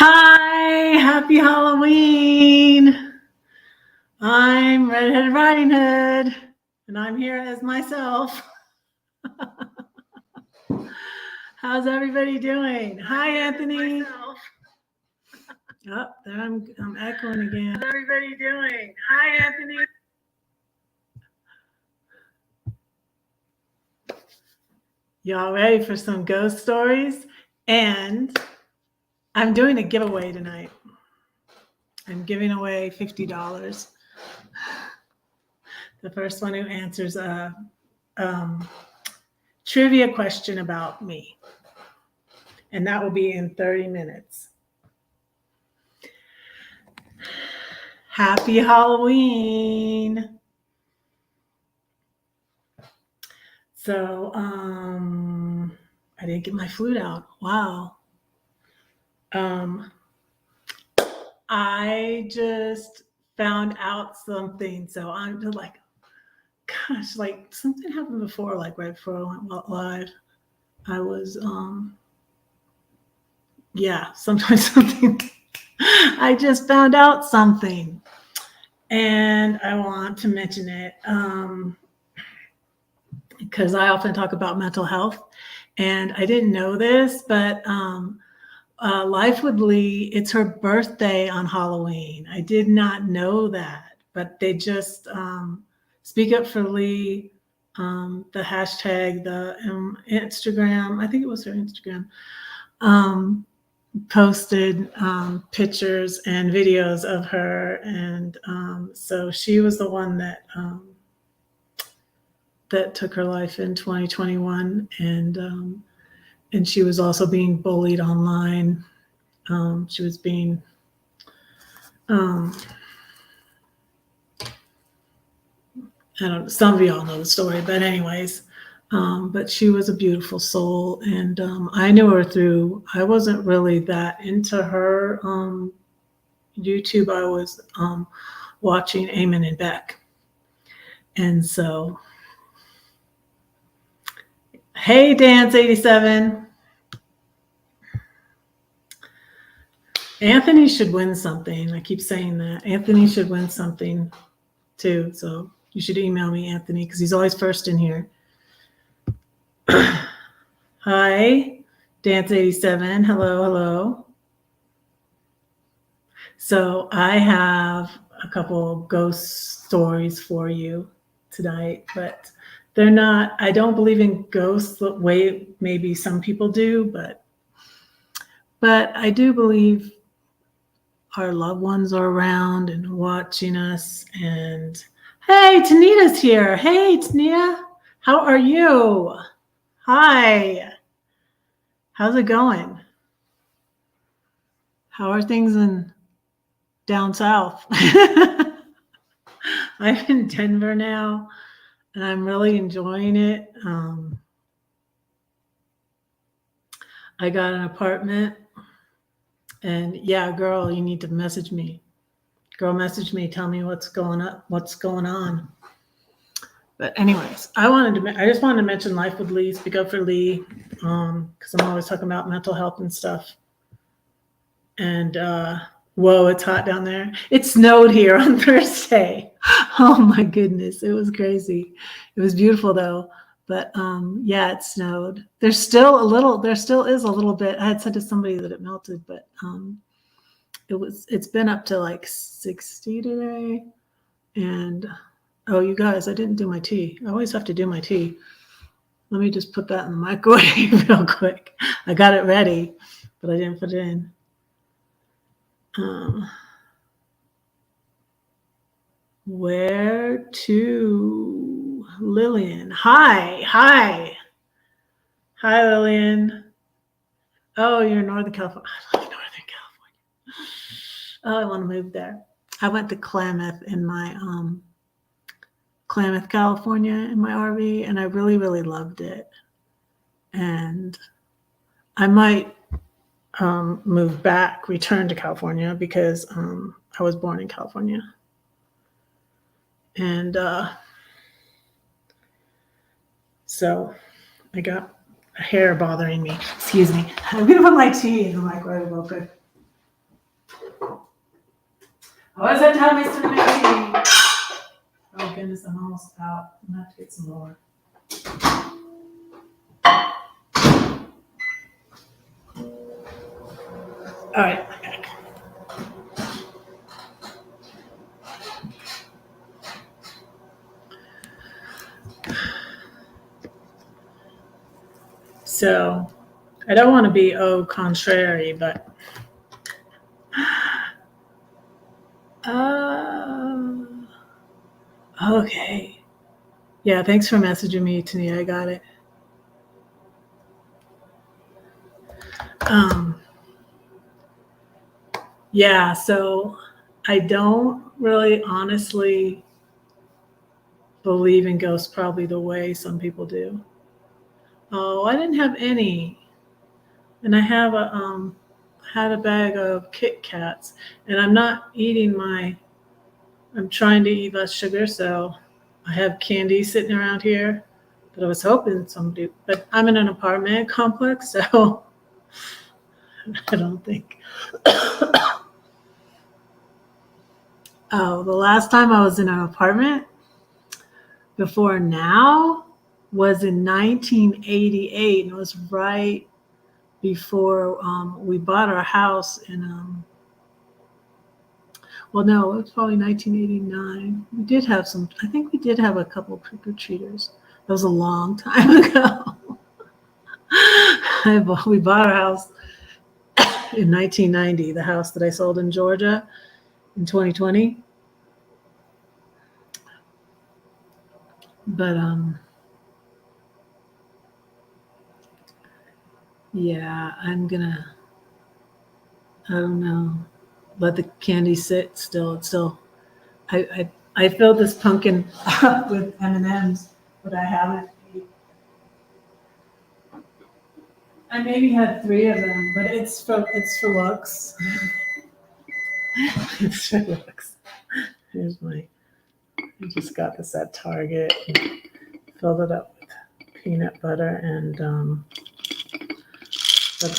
Hi, happy Halloween. I'm Redheaded Riding Hood, and I'm here as myself. How's everybody doing? Hi, Anthony. Oh, there I'm echoing again. How's everybody doing? Hi, Anthony. Y'all ready for some ghost stories? And I'm doing a giveaway tonight. I'm giving away $50. The first one who answers a trivia question about me. And that will be in 30 minutes. Happy Halloween. So, I didn't get my flute out. Wow. I just found out something. So I'm just like, gosh, like something happened before, like right before I went live. I was, sometimes something, I just found out something and I want to mention it. Because I often talk about mental health, and I didn't know this, but Life with Lee, it's her birthday on Halloween. I did not know that, but they just Speak Up for Lee, the hashtag, the Instagram, I think it was her Instagram, posted pictures and videos of her, and so she was the one that took her life in 2021, and she was also being bullied online. She was being I don't know, some of y'all know the story, but anyways, but she was a beautiful soul, and I knew her through, I wasn't really that into her YouTube. I was watching Eamon and Beck, and so hey, Dance 87. Anthony should win something. I keep saying that. Anthony should win something too. So you should email me, Anthony, because he's always first in here. Hi, Dance 87. Hello, hello. So I have a couple ghost stories for you tonight, but they're not, I don't believe in ghosts the way maybe some people do, but I do believe our loved ones are around and watching us. And hey, Tanita's here. Hey, Tanita, how are you? Hi. How's it going? How are things in down south? I'm in Denver now, and I'm really enjoying it. I got an apartment, and yeah, girl, you need to message me. Girl, message me. Tell me what's going on. But anyways, I just wanted to mention Life with Lee, Speak Up for Lee, because I'm always talking about mental health and stuff. And whoa, it's hot down there. It snowed here on Thursday. Oh my goodness, it was crazy. It was beautiful though. But yeah, it snowed. There still is a little bit. I had said to somebody that it melted, but it's been up to like 60 today. And oh, you guys, I didn't do my tea. I always have to do my tea. Let me just put that in the microwave real quick. I got it ready, but I didn't put it in. Where to? Lillian. Hi, Lillian. Oh, you're in Northern California. I love Northern California. Oh, I want to move there. I went to Klamath in my Klamath, California in my RV, and I really, really loved it. And I might return to California, because I was born in California. And so I got a hair bothering me. Excuse me. I'm going to put my tea in the microwave real quick. What's that time, Mr. Mickey? Oh goodness, I'm almost out. I'm gonna have to get some more. All right, I'm back. So I don't want to be contrary, but okay. Yeah, thanks for messaging me, Tania. I got it. Yeah, so I don't really honestly believe in ghosts probably the way some people do. Oh, I didn't have any. And I have had a bag of Kit Kats, and I'm not eating I'm trying to eat less sugar, so I have candy sitting around here that I was hoping somebody, but I'm in an apartment complex, so I don't think. Oh, the last time I was in an apartment before now was in 1988, and it was right before we bought our house in well, no, it was probably 1989. We did have I think we did have a couple of trick-or-treaters. That was a long time ago. We bought our house in 1990, the house that I sold in Georgia in 2020. But yeah, I don't know, let the candy sit still. It's still, I filled this pumpkin up with M&Ms, but I haven't. I maybe had 3 of them, but it's for looks. It's for looks. Here's I just got this at Target. Filled it up with peanut butter and but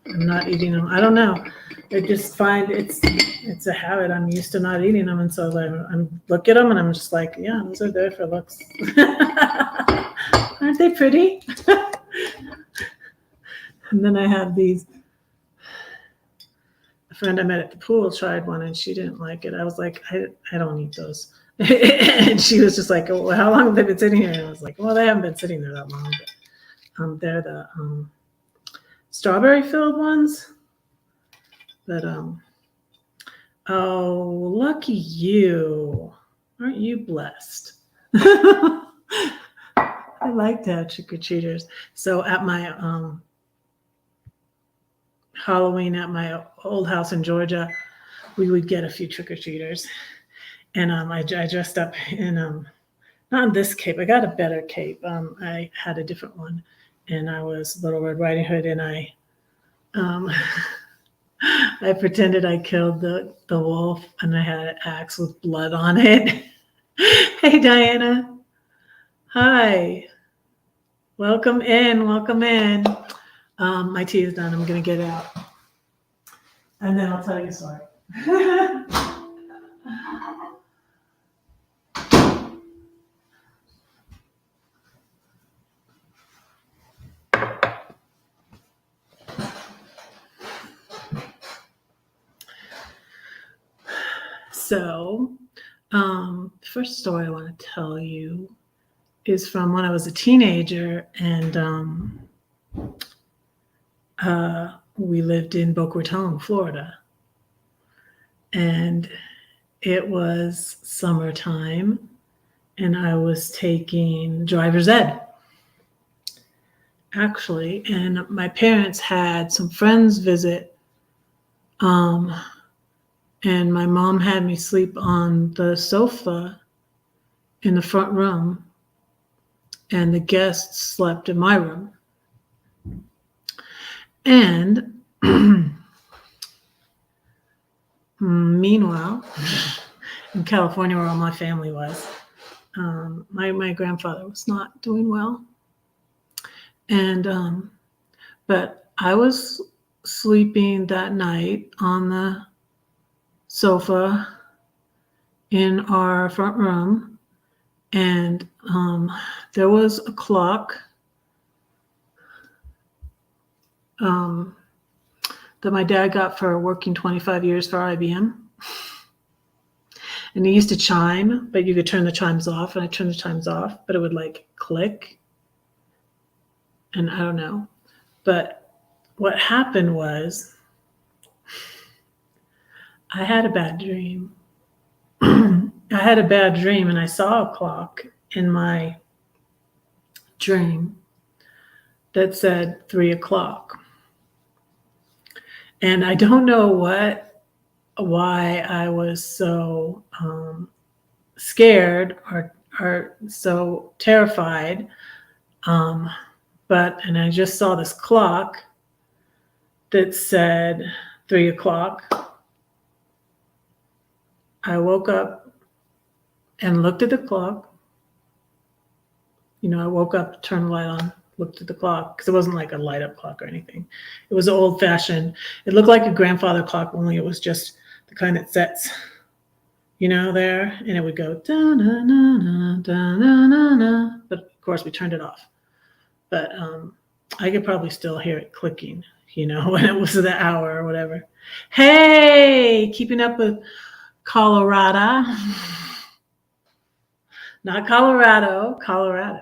I'm not eating them. I don't know. I just find it's a habit. I'm used to not eating them, and so I'm look at them and I'm just like, yeah, those are there for looks. Aren't they pretty? And then I have these. A friend I met at the pool tried one and she didn't like it. I was like, I don't eat those. And she was just like, well, how long have they been sitting here? And I was like, well, they haven't been sitting there that long. But they're the strawberry filled ones. But oh, lucky you. Aren't you blessed? I like to have trick-or-treaters. So at my Halloween at my old house in Georgia, we would get a few trick-or-treaters. And I dressed up in not in this cape. I got a better cape. I had a different one, and I was Little Red Riding Hood, and I I pretended I killed the wolf, and I had an axe with blood on it. Hey, Diana. Hi. Welcome in. Welcome in. My tea is done. I'm gonna get out, and then I'll tell you a story. So, first story I want to tell you is from when I was a teenager, and we lived in Boca Raton, Florida, and it was summertime, and I was taking driver's ed, actually, and my parents had some friends visit, and my mom had me sleep on the sofa in the front room, and the guests slept in my room. And meanwhile, in California, where all my family was, my grandfather was not doing well. And but I was sleeping that night on the sofa in our front room, and there was a clock that my dad got for working 25 years for IBM. And it used to chime, but you could turn the chimes off, and I turned the chimes off, but it would like click. And I don't know. But what happened was I had a bad dream. I had a bad dream, and I saw a clock in my dream that said 3 o'clock. And I don't know why I was so scared or so terrified. And I just saw this clock that said 3 o'clock. I woke up and looked at the clock. I woke up, turned the light on, looked at the clock, because it wasn't like a light up clock or anything. It was old fashioned. It looked like a grandfather clock, only it was just the kind that sets, there, and it would go da na na na da na na na. But of course we turned it off. But I could probably still hear it clicking, when it was the hour or whatever. Hey, keeping up with Colorado. Not Colorado, Colorado.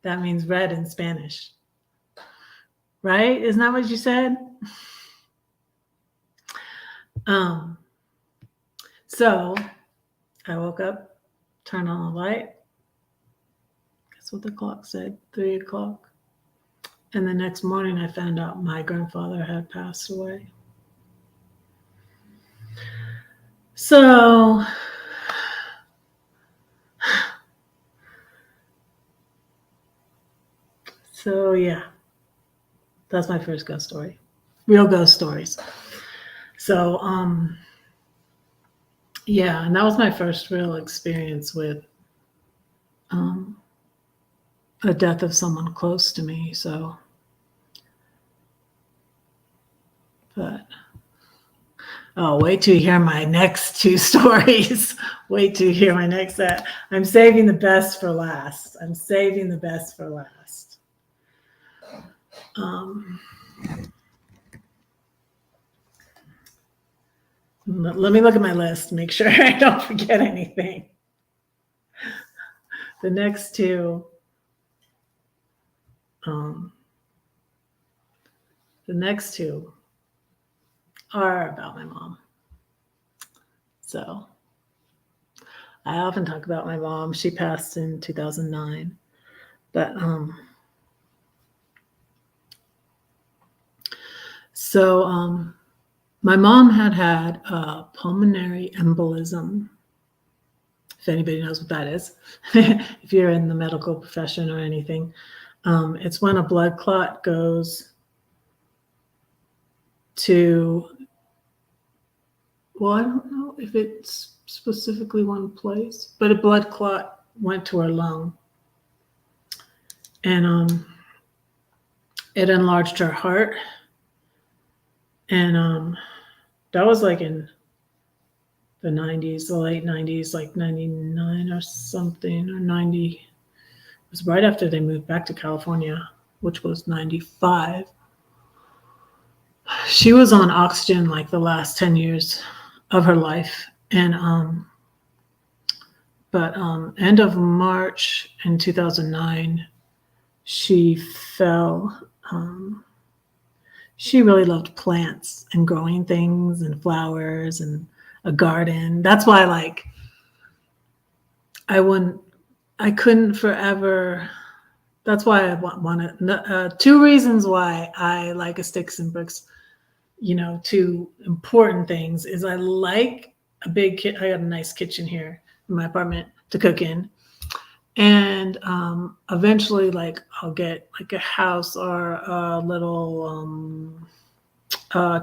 That means red in Spanish. Right? Isn't that what you said? So I woke up, turned on the light. Guess what the clock said? 3 o'clock. And the next morning I found out my grandfather had passed away. So yeah, that's my first ghost story. Real ghost stories. So yeah, and that was my first real experience with a death of someone close to me. So, but wait till you hear my next 2 stories. Wait till you hear my next set. I'm saving the best for last. Let me look at my list, make sure I don't forget anything. The next 2, are about my mom. So I often talk about my mom. She passed in 2009, but my mom had a pulmonary embolism. If anybody knows what that is, if you're in the medical profession or anything, it's when a blood clot goes to, well, I don't know if it's specifically one place, but a blood clot went to her lung, and it enlarged her heart, and that was like in the 90s, the late 90s, like 99 or something, or 90. It was right after they moved back to California, which was 95. She was on oxygen like the last 10 years of her life. And but end of March in 2009, she fell. She really loved plants and growing things and flowers and a garden. That's why, like, I couldn't forever. That's why I wanted 2 reasons why I like a sticks and bricks. 2 important things is I like a big kit. I got a nice kitchen here in my apartment to cook in, and eventually, like, I'll get like a house or a little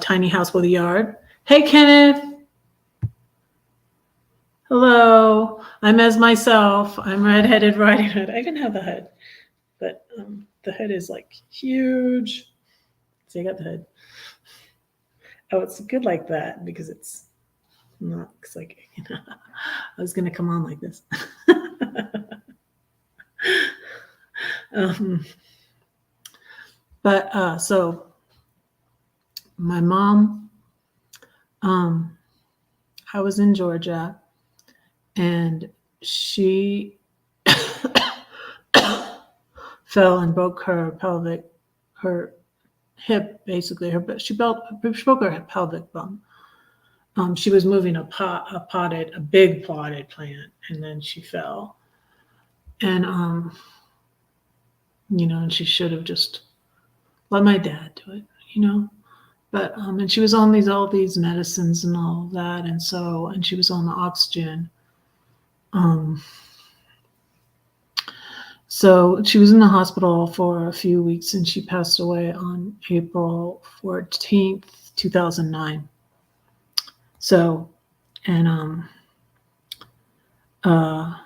tiny house with a yard. Hey, Kenneth. Hello, I'm as myself. I'm Redheaded Riding Hood. I even have the hood, but the hood is like huge. See, I got the hood. Oh, it's good like that because it's not like, I was going to come on like this. But so my mom, I was in Georgia, and she fell and broke her hip, basically. She broke her pelvic bone. She was moving a big potted plant, and then she fell. And and she should have just let my dad do it, But and she was on all these medicines and all that, and she was on the oxygen. So she was in the hospital for a few weeks, and she passed away on April 14th, 2009. So, and I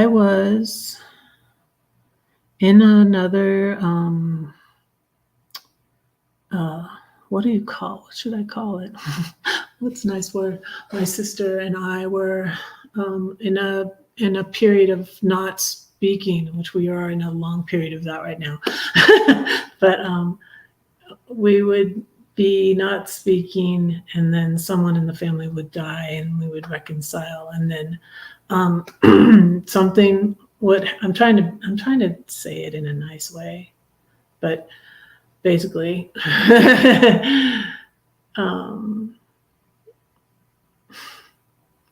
was in another what should I call it? What's a nice word? My sister and I were in a period of not speaking, which we are in a long period of that right now. But we would be not speaking, and then someone in the family would die, and we would reconcile, and then something would. I'm trying to say it in a nice way, but basically,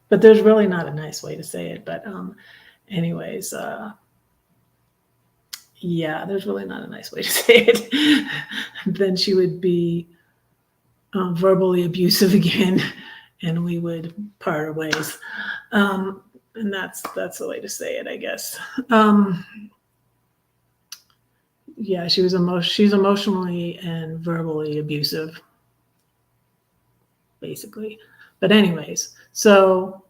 but there's really not a nice way to say it. But anyways, yeah, there's really not a nice way to say it. Then she would be verbally abusive again, and we would part our ways. And that's the way to say it, I guess. Yeah, she's emotionally and verbally abusive, basically. But anyways, so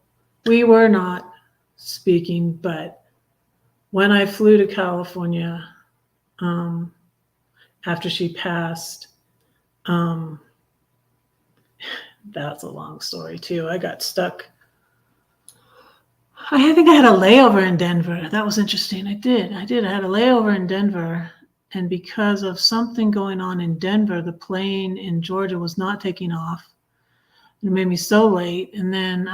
we were not speaking, but when I flew to California, after she passed, that's a long story too. I got stuck. I think I had a layover in Denver. That was interesting. I did. I had a layover in Denver. And because of something going on in Denver, the plane in Georgia was not taking off. It made me so late. And then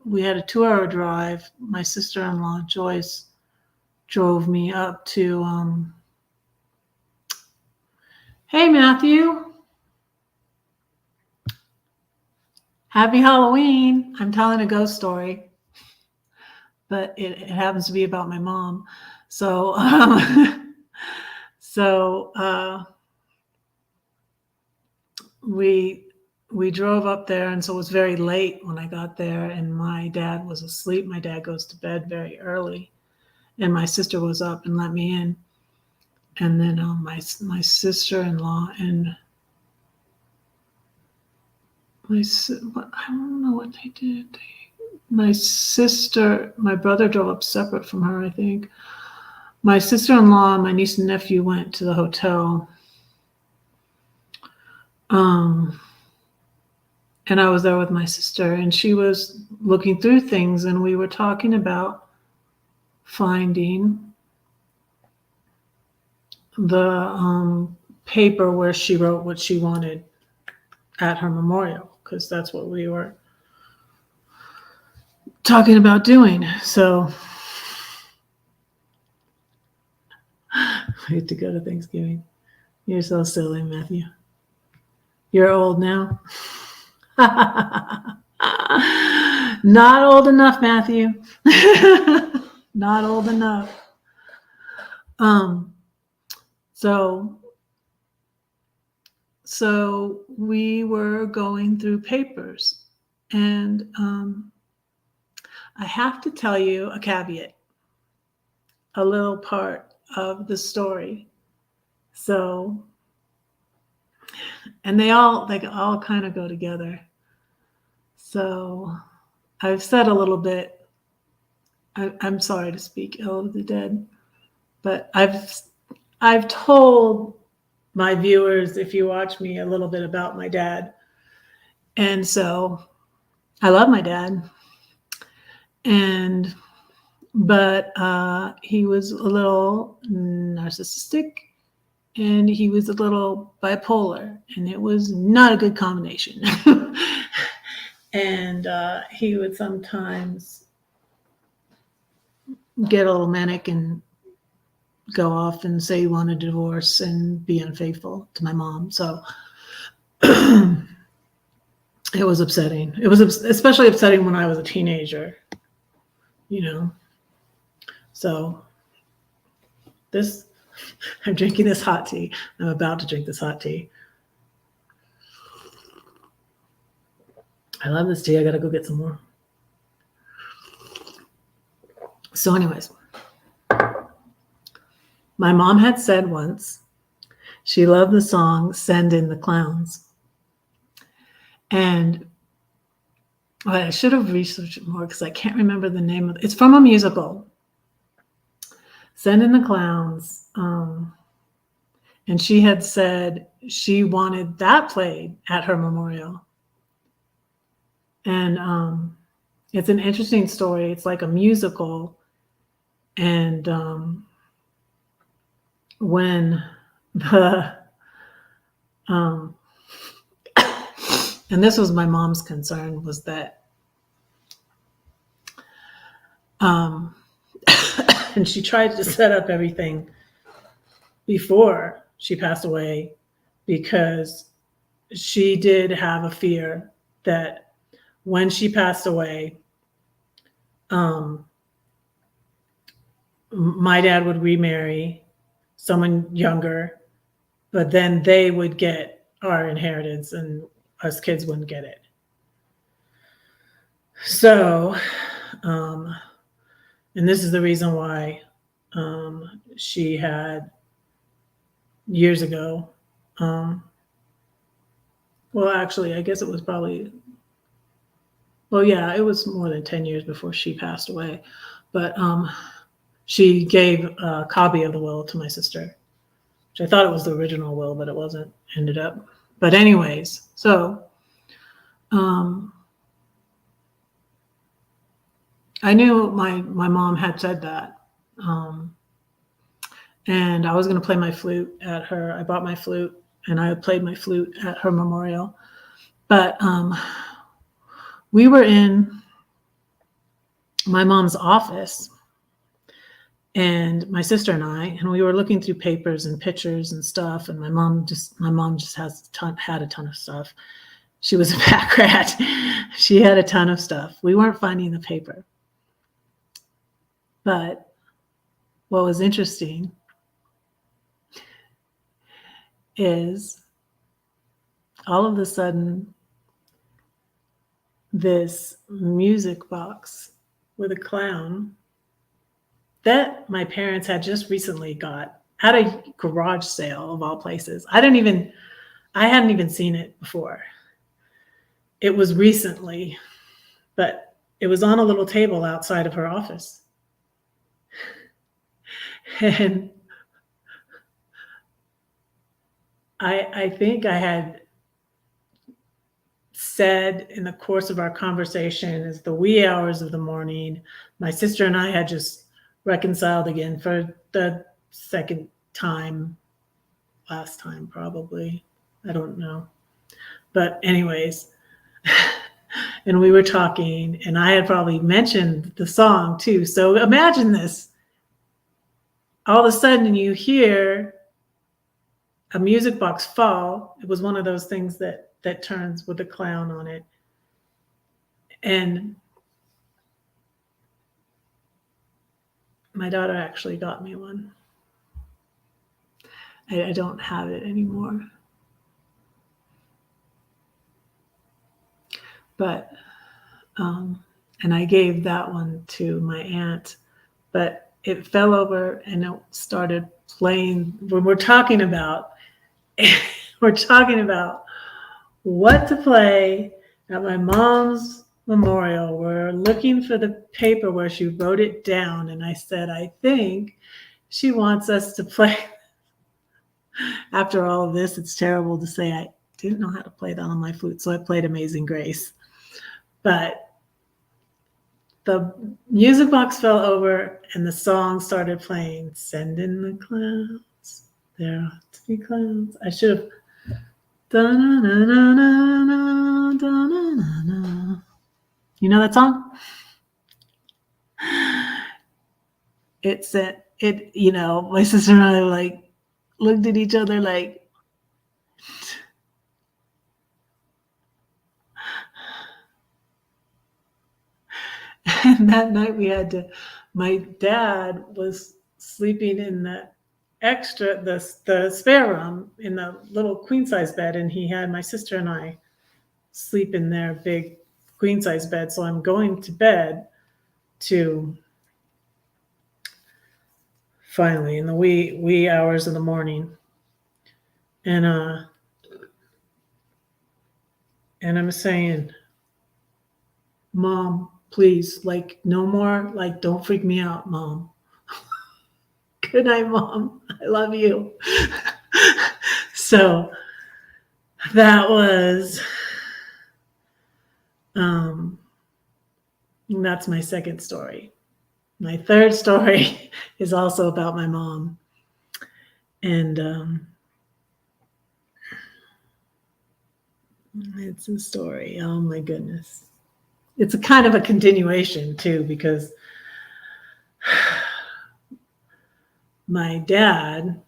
we had a 2-hour drive. My sister-in-law, Joyce, drove me up to, hey, Matthew. Happy Halloween. I'm telling a ghost story, but it happens to be about my mom. So, we drove up there, and so it was very late when I got there, and my dad was asleep. My dad goes to bed very early, and my sister was up and let me in. And then my sister-in-law and I don't know what they did. My brother drove up separate from her, I think. My sister-in-law and my niece and nephew went to the hotel. And I was there with my sister, and she was looking through things, and we were talking about finding the paper where she wrote what she wanted at her memorial, because that's what we were talking about doing. So we had to go to Thanksgiving. You're so silly, Matthew. You're old now. Not old enough, Matthew. Not old enough. So we were going through papers, and I have to tell you a caveat, a little part of the story. So, and they all kind of go together. So I've said a little bit. I'm sorry to speak ill of the dead, but I've told my viewers, if you watch me, a little bit about my dad. And so I love my dad. But he was a little narcissistic and he was a little bipolar, and it was not a good combination. And he would sometimes get a little manic and go off and say he wanted a divorce and be unfaithful to my mom. So it was upsetting. It was especially upsetting when I was a teenager, So I'm drinking this hot tea. I'm about to drink this hot tea. I love this tea. I got to go get some more. So anyways, my mom had said once she loved the song Send in the Clowns. And I should have researched it more because I can't remember the name of it. It's from a musical, Send in the Clowns. And she had said she wanted that played at her memorial. And it's an interesting story. It's like a musical. And when the and this was my mom's concern, was that and she tried to set up everything before she passed away, because she did have a fear that when she passed away, my dad would remarry someone younger, but then they would get our inheritance and us kids wouldn't get it. So, and this is the reason why she had years ago, well, actually, I guess it was probably, well, yeah, it was more than 10 years before she passed away. But she gave a copy of the will to my sister, which I thought it was the original will, but it wasn't, ended up. But anyways, so I knew my mom had said that. And I was going to play my flute at her. I bought my flute and I played my flute at her memorial. But we were in my mom's office, and my sister and I, and we were looking through papers and pictures and stuff. And my mom just had a ton of stuff. She was a pack rat. She had a ton of stuff. We weren't finding the paper. But what was interesting is all of a sudden, this music box with a clown that my parents had just recently got at a garage sale of all places. I hadn't even seen it before. It was recently, but it was on a little table outside of her office. And I think I had said in the course of our conversation, as the wee hours of the morning, my sister and I had just reconciled again for the second time, last time probably, I don't know. But anyways, and we were talking, and I had probably mentioned the song too. So imagine this. All of a sudden you hear a music box fall. It was one of those things that turns with a clown on it. And my daughter actually got me one. I don't have it anymore. But, and I gave that one to my aunt, but it fell over and it started playing. When we're talking about what to play at my mom's memorial. We're looking for the paper where she wrote it down. And I said, I think she wants us to play After all of this, it's terrible to say I didn't know how to play that on my flute, so I played Amazing Grace. But the music box fell over and the song started playing. Send in the clouds, there ought to be clouds. I should have. You know that song? It said it. You know, my sister and I like looked at each other like. And that night we had to. My dad was sleeping in the spare room in the little queen size bed, and he had my sister and I sleep in their big queen size bed. So I'm going to bed to finally in the wee hours of the morning, and I'm saying, Mom, please, like no more, like don't freak me out, Mom. Good night, Mom. I love you. So that was that's my second story. My third story is also about my mom. And it's a story. Oh my goodness. It's a kind of a continuation too, because my dad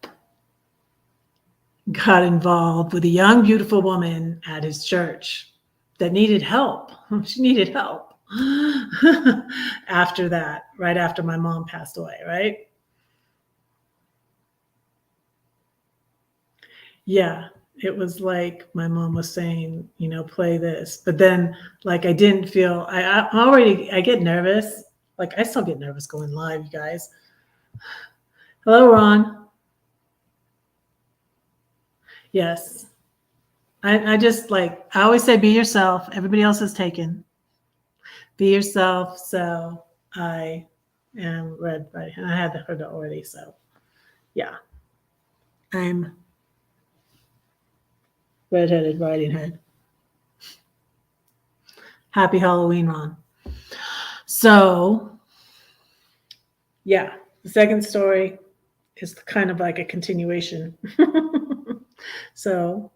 got involved with a young, beautiful woman at his church that needed help. She needed help after that, right after my mom passed away, right? Yeah, it was like my mom was saying, you know, play this. But then, like, I didn't feel, I get nervous. Like, I still get nervous going live, you guys. Hello, Ron. Yes. I just like, I always say, be yourself. Everybody else is taken. Be yourself. So I am read by, and I had heard that already. So yeah, I'm redheaded riding hood. Happy Halloween, Ron. So yeah, the second story is kind of like a continuation. So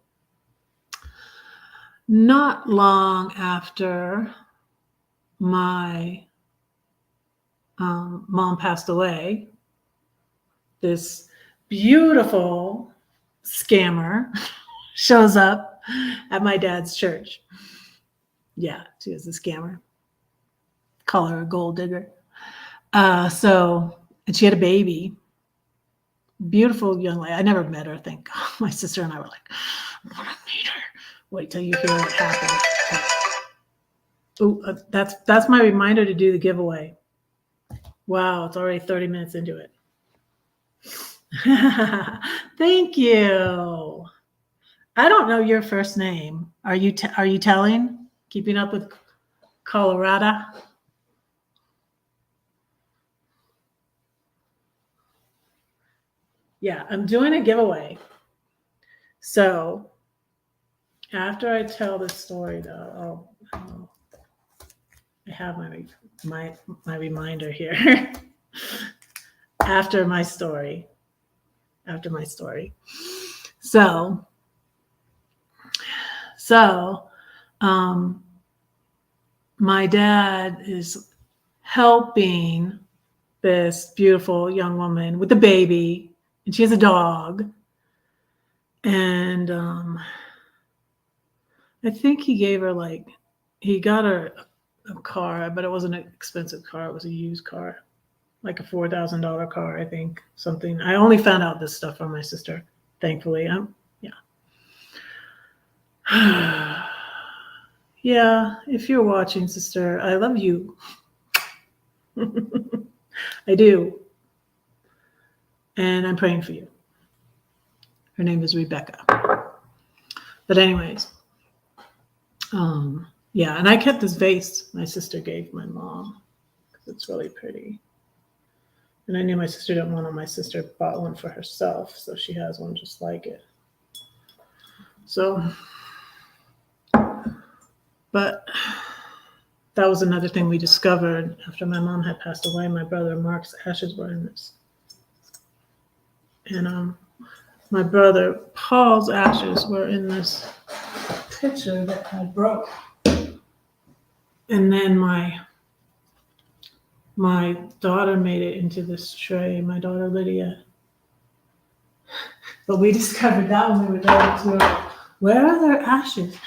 not long after my mom passed away, this beautiful scammer shows up at my dad's church. Yeah, she was a scammer. Call her a gold digger. And she had a baby. Beautiful young lady. I never met her, I think. My sister and I were like, I want to meet her. Wait till you hear what happened. Oh, that's my reminder to do the giveaway. Wow, it's already 30 minutes into it. Thank you. I don't know your first name. Are you telling? Keeping up with Colorado? Yeah, I'm doing a giveaway. So after I tell this story, though, I have my reminder here. After my story. So my dad is helping this beautiful young woman with a baby, and she has a dog. And I think he gave her he got her a car, but it wasn't an expensive car. It was a used car, like a $4,000 car, I think, something. I only found out this stuff from my sister, thankfully. Yeah. Yeah, if you're watching, sister, I love you. I do. And I'm praying for you. Her name is Rebecca. But anyways, yeah, and I kept this vase my sister gave my mom because it's really pretty. And I knew my sister didn't want one. My sister bought one for herself, so she has one just like it. So, but that was another thing we discovered after my mom had passed away. My brother Mark's ashes were in this. And my brother Paul's ashes were in this pitcher that I broke. And then my daughter made it into this tray, my daughter Lydia. But we discovered that when we were there too. Where are their ashes?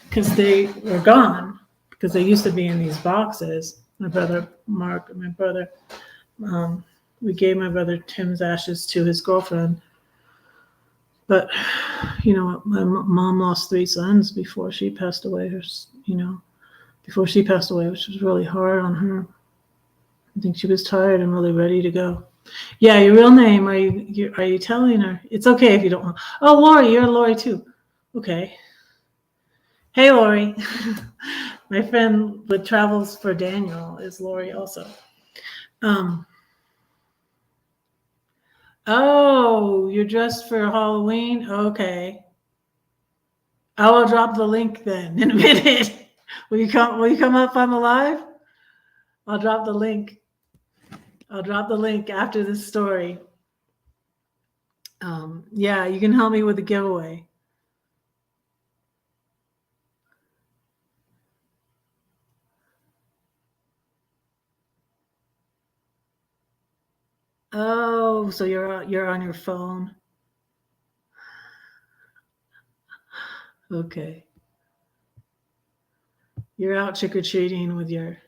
Because they were gone. Because they used to be in these boxes. My brother Mark and my brother, we gave my brother Tim's ashes to his girlfriend. But, you know, my mom lost 3 sons before she passed away. Before she passed away, which was really hard on her. I think she was tired and really ready to go. Yeah, your real name, are you telling her? It's okay if you don't want. Oh, Lori, you're Lori too. Okay. Hey, Lori. My friend with Travels for Daniel is Lori also. Oh, you're dressed for Halloween? Okay. I will drop the link then in a minute. Will you come up on the live? I'll drop the link. I'll drop the link after this story. Yeah, you can help me with the giveaway. Oh, so you're on your phone. Okay. You're out trick-or-treating with your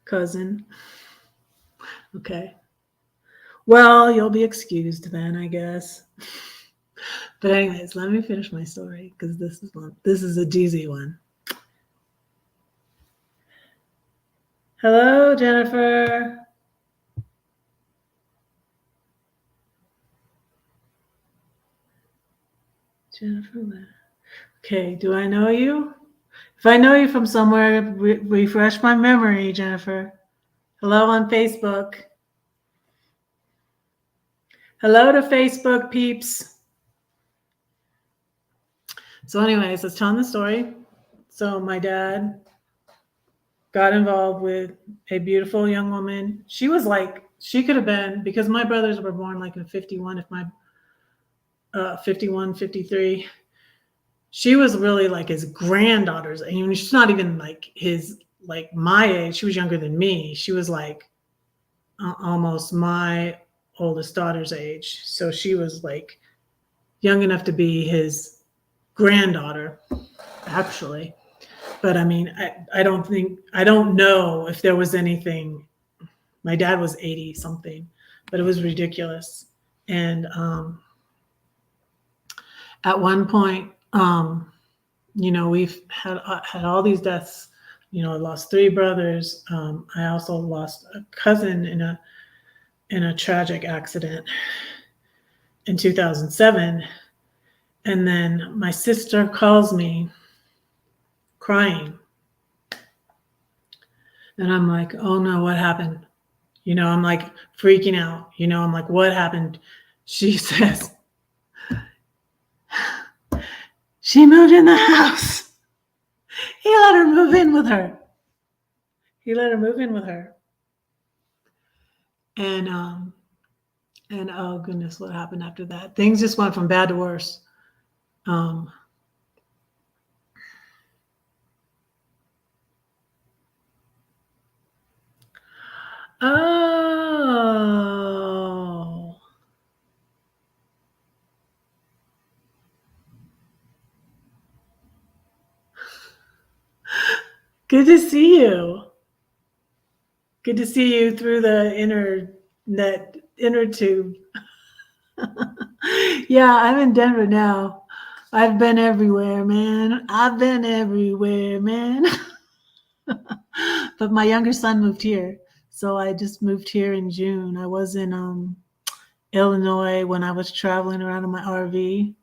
cousin. Okay. Well, you'll be excused then, I guess. But anyways, let me finish my story because this is a doozy one. Hello, Jennifer. Jennifer. Okay, do I know you? If I know you from somewhere, refresh my memory, Jennifer. Hello on Facebook. Hello to Facebook peeps. So anyways, let's tell the story. So my dad got involved with a beautiful young woman. She was like, she could have been, because my brothers were born like in 51, if my 51, 53. She was really like his granddaughters. I mean, she's not even like my age. She was younger than me. She was like almost my oldest daughter's age. So she was like young enough to be his granddaughter, actually. But I mean, I don't know if there was anything. My dad was 80 something, but it was ridiculous. And at one point, we've had all these deaths. I lost 3 brothers. I also lost a cousin in a tragic accident in 2007. And then my sister calls me crying. And I'm like, oh no, what happened? I'm like freaking out. I'm like, what happened? She says, she moved in the house. He let her move in with her. And oh goodness, what happened after that? Things just went from bad to worse. Oh. Good to see you. Good to see you through the inner tube. Yeah, I'm in Denver now. I've been everywhere, man. But my younger son moved here. So I just moved here in June. I was in Illinois when I was traveling around in my RV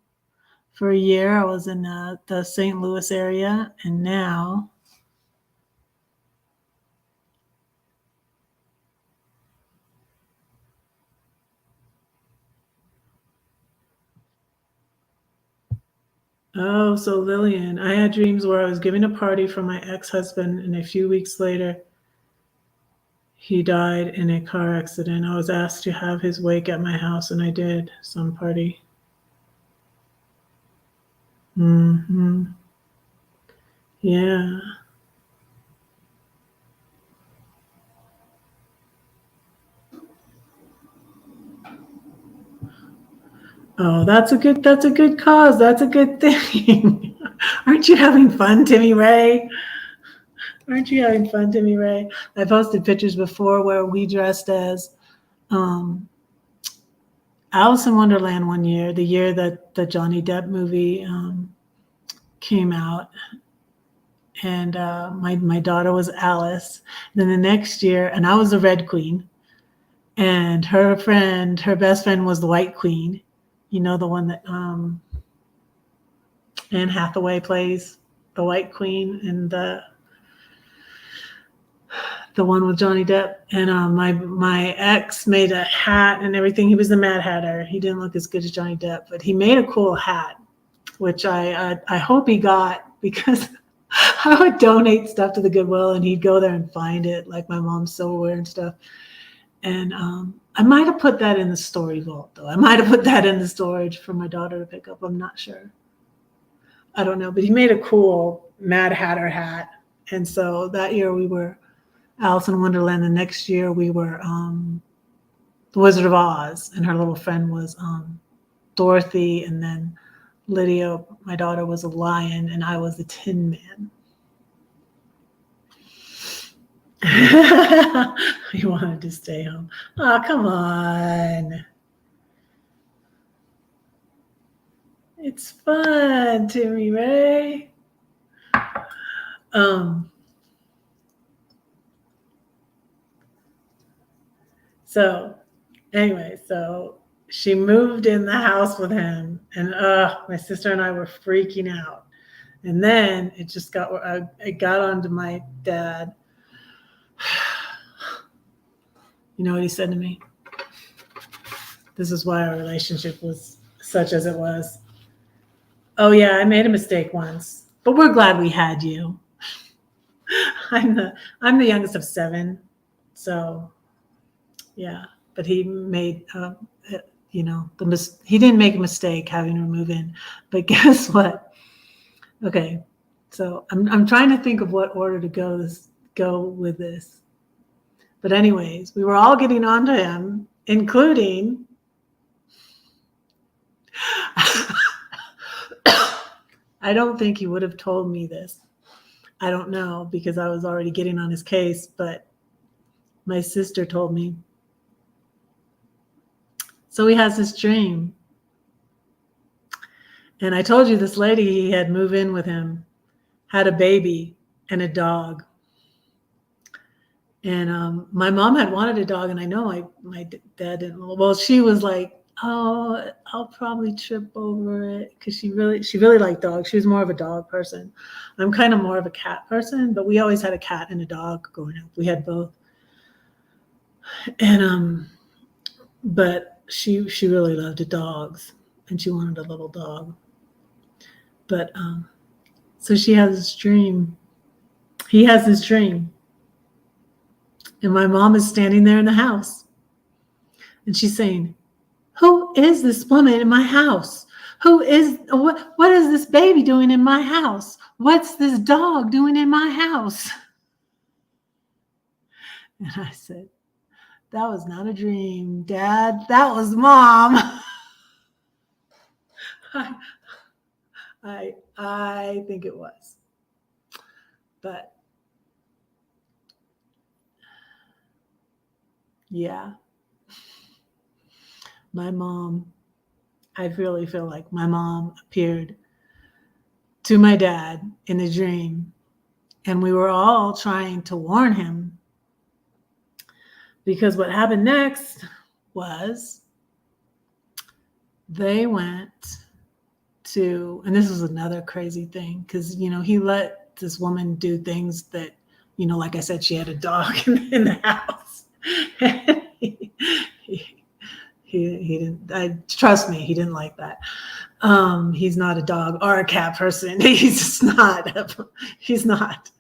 for a year. I was in the St. Louis area. And now Oh, so Lillian, I had dreams where I was giving a party for my ex-husband, and a few weeks later, he died in a car accident. I was asked to have his wake at my house, and I did. Some party. Mm-hmm. Yeah. Oh, that's a good cause. That's a good thing. Aren't you having fun, Timmy Ray? Aren't you having fun, Timmy Ray? I posted pictures before where we dressed as um, Alice in Wonderland one year, the year that the Johnny Depp movie came out. And my daughter was Alice. And then the next year, and I was the Red Queen. And her best friend was the White Queen. You know, the one that Anne Hathaway plays, the White Queen, and the one with Johnny Depp. And my ex made a hat and everything. He was the Mad Hatter. He didn't look as good as Johnny Depp, but he made a cool hat, which I hope he got, because I would donate stuff to the Goodwill and he'd go there and find it, like my mom's silverware and stuff. And I might have put that in the story vault, though. I might have put that in the storage for my daughter to pick up. I'm not sure. I don't know. But he made a cool Mad Hatter hat. And so that year we were Alice in Wonderland. The next year we were the Wizard of Oz. And her little friend was Dorothy. And then Lydia, my daughter, was a lion. And I was the Tin Man. He wanted to stay home. Oh, come on. It's fun, Timmy Ray. So anyway, so she moved in the house with him, and my sister and I were freaking out. And then it just got onto my dad. You know what he said to me? This is why our relationship was such as it was. Oh yeah, I made a mistake once, but we're glad we had you. I'm the youngest of 7, so yeah. But he made, he didn't make a mistake having her move in. But guess what? Okay, so I'm trying to think of what order to go with this. But anyways, we were all getting onto him, including I don't think he would have told me this. I don't know, because I was already getting on his case, but my sister told me. So he has this dream. And I told you this lady he had moved in with him, had a baby and a dog. And my mom had wanted a dog, and I know my dad didn't. Well, she was like, oh, I'll probably trip over it, because she really liked dogs. She was more of a dog person. I'm kind of more of a cat person, but we always had a cat and a dog growing up. We had both. And but she really loved dogs, and she wanted a little dog. But so she has this dream. He has this dream. And my mom is standing there in the house. And she's saying, who is this woman in my house? What is this baby doing in my house? What's this dog doing in my house? And I said, that was not a dream, Dad. That was Mom. I think it was. But yeah, my mom, I really feel like my mom appeared to my dad in a dream, and we were all trying to warn him, because what happened next was they went to, and this is another crazy thing, because, he let this woman do things that, like I said, she had a dog in the house. he didn't, trust me, he didn't like that. He's not a dog or a cat person. He's just not. He's not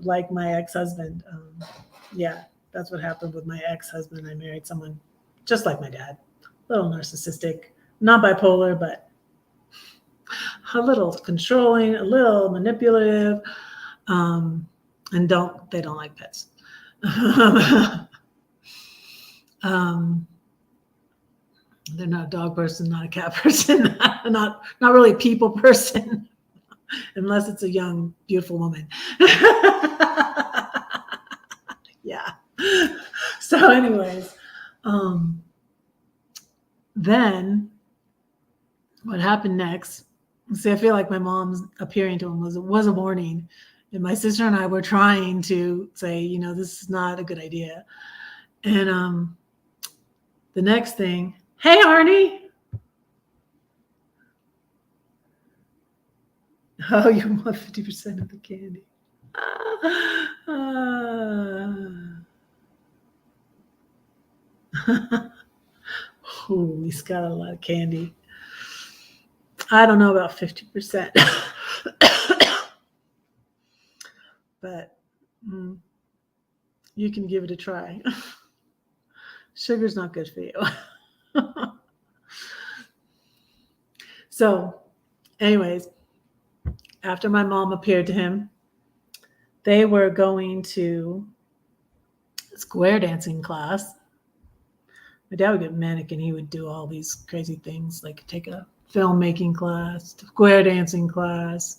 like my ex-husband. Yeah, that's what happened with my ex-husband. I married someone just like my dad, a little narcissistic, not bipolar, but a little controlling, a little manipulative, and they don't like pets. They're not a dog person, not a cat person, not really a people person, unless it's a young, beautiful woman. Yeah. So, anyways, then what happened next? See, I feel like my mom's appearing to him was a warning, and my sister and I were trying to say, this is not a good idea. And the next thing, hey, Arnie. Oh, you want 50% of the candy. Oh, he's got a lot of candy. I don't know about 50%. But you can give it a try. Sugar's not good for you. So, anyways, after my mom appeared to him, they were going to square dancing class. My dad would get manic and he would do all these crazy things, like take a filmmaking class, square dancing class.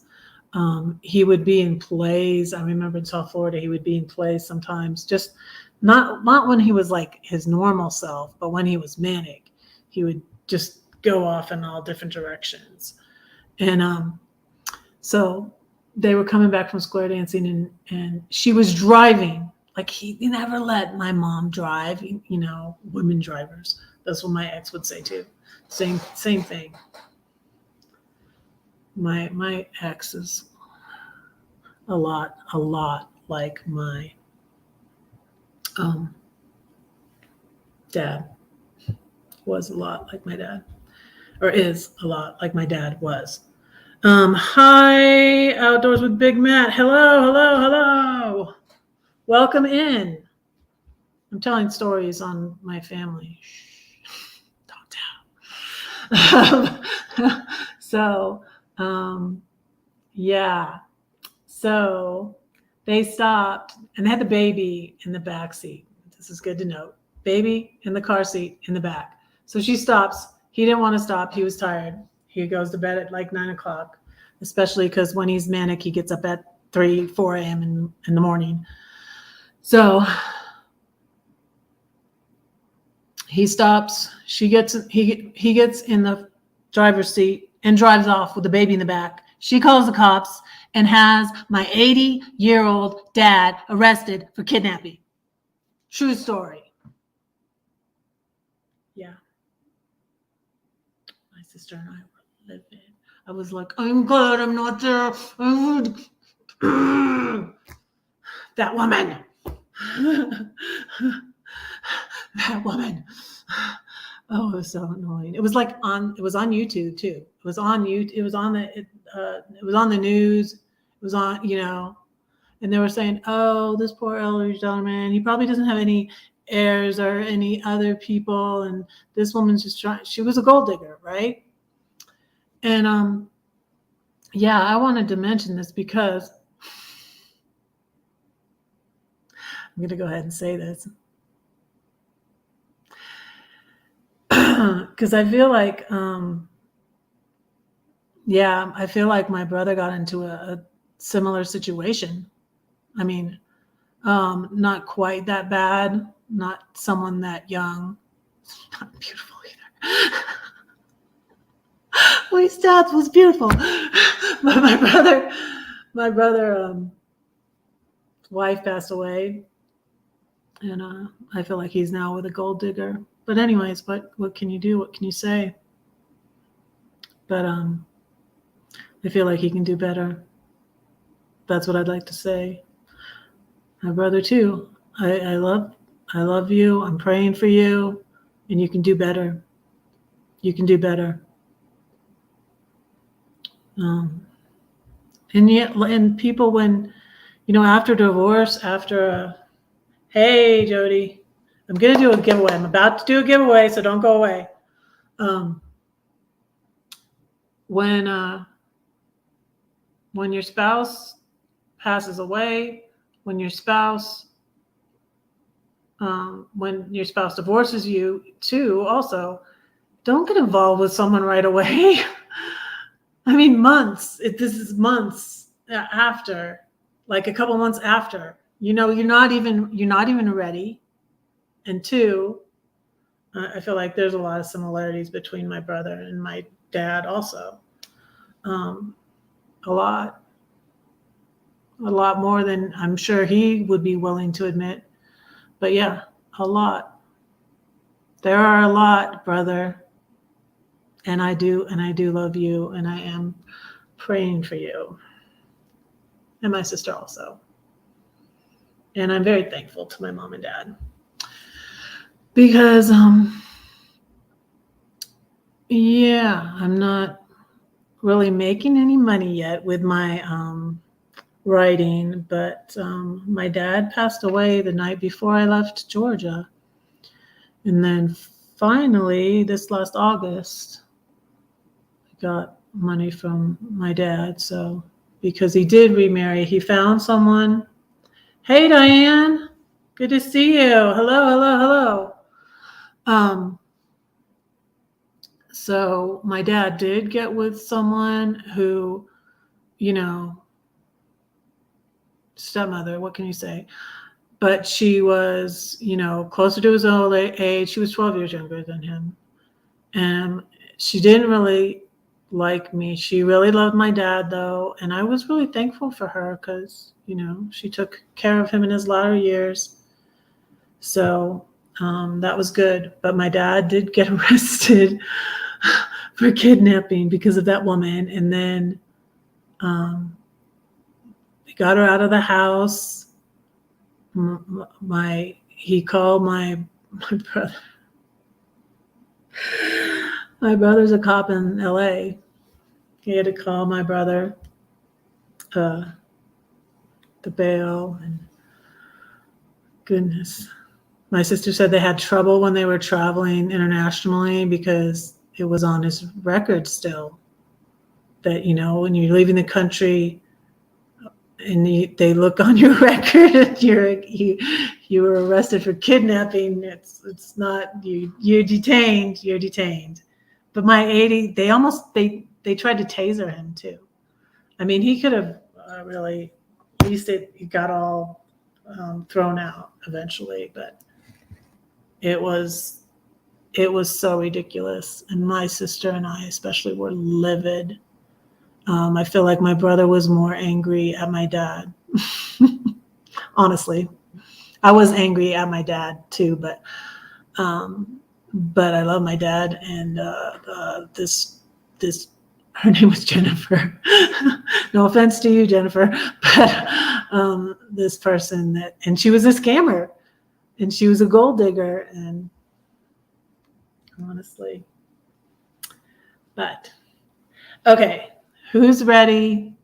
He would be in plays. I remember in South Florida, he would be in plays sometimes, just not when he was like his normal self, but when he was manic, he would just go off in all different directions. And so they were coming back from square dancing, and she was driving. Like he never let my mom drive, women drivers. That's what my ex would say too. Same thing. My ex is a lot like my dad. Was a lot like my dad, or is a lot like my dad was. Hi, Outdoors with Big Matt. Hello. Welcome in. I'm telling stories on my family. Shh, don't tell. So, yeah. So they stopped and they had the baby in the back seat. This is good to note. Baby in the car seat in the back. So she stops. He didn't want to stop. He was tired. He goes to bed at like 9 o'clock, especially because when he's manic, he gets up at 4 a.m. in the morning. So he stops. He gets in the driver's seat and drives off with the baby in the back. She calls the cops and has my 80-year-old dad arrested for kidnapping. True story. Yeah. My sister and I were livid. I was like, I'm glad I'm not there. That woman. That woman. Oh, it was so annoying. It was on YouTube too. It was on YouTube. It was on the news. It was on, and they were saying, oh, this poor elderly gentleman, he probably doesn't have any heirs or any other people, and this woman's just trying. She was a gold digger, right? And yeah, I wanted to mention this because I'm going to go ahead and say this. Because I feel like, I feel like my brother got into a similar situation. I mean, not quite that bad, not someone that young, not beautiful either. My stats was beautiful. But my brother, wife passed away, and I feel like he's now with a gold digger. But anyways, what can you do? What can you say? But I feel like he can do better. That's what I'd like to say. My brother too. I love you. I'm praying for you, and you can do better. You can do better. And yet, and people when, after divorce, hey, Jody, I'm going to do a giveaway. I'm about to do a giveaway, so don't go away. When your spouse passes away, when your spouse divorces you too, also, don't get involved with someone right away. I mean, months. This is months after, like a couple months after. You're not even ready. And two, I feel like there's a lot of similarities between my brother and my dad also. A lot more than I'm sure he would be willing to admit. But yeah, a lot. There are a lot, brother. And I do love you, and I am praying for you. And my sister also. And I'm very thankful to my mom and dad. Because I'm not really making any money yet with my writing, but my dad passed away the night before I left Georgia. And then finally, this last August, I got money from my dad. So, because he did remarry, he found someone. Hey, Diane, good to see you. Hello. So my dad did get with someone who, stepmother, what can you say? But she was, closer to his old age. She was 12 years younger than him. And she didn't really like me. She really loved my dad, though. And I was really thankful for her because, she took care of him in his latter years. So that was good. But my dad did get arrested for kidnapping because of that woman. And then they got her out of the house. He called my brother. My brother's a cop in LA. He had to call my brother the bail, and goodness. My sister said they had trouble when they were traveling internationally because it was on his record still that, when you're leaving the country and they look on your record and you were arrested for kidnapping, it's not, you're detained. But my 80, they tried to taser him too. I mean, he could have really, at least it got all thrown out eventually, but it was so ridiculous. And my sister and I especially were livid. I feel like my brother was more angry at my dad. Honestly, I was angry at my dad too, but I love my dad. And this her name was Jennifer. No offense to you, Jennifer, but this person and she was a scammer, and she was a gold digger, and honestly, but okay. Who's ready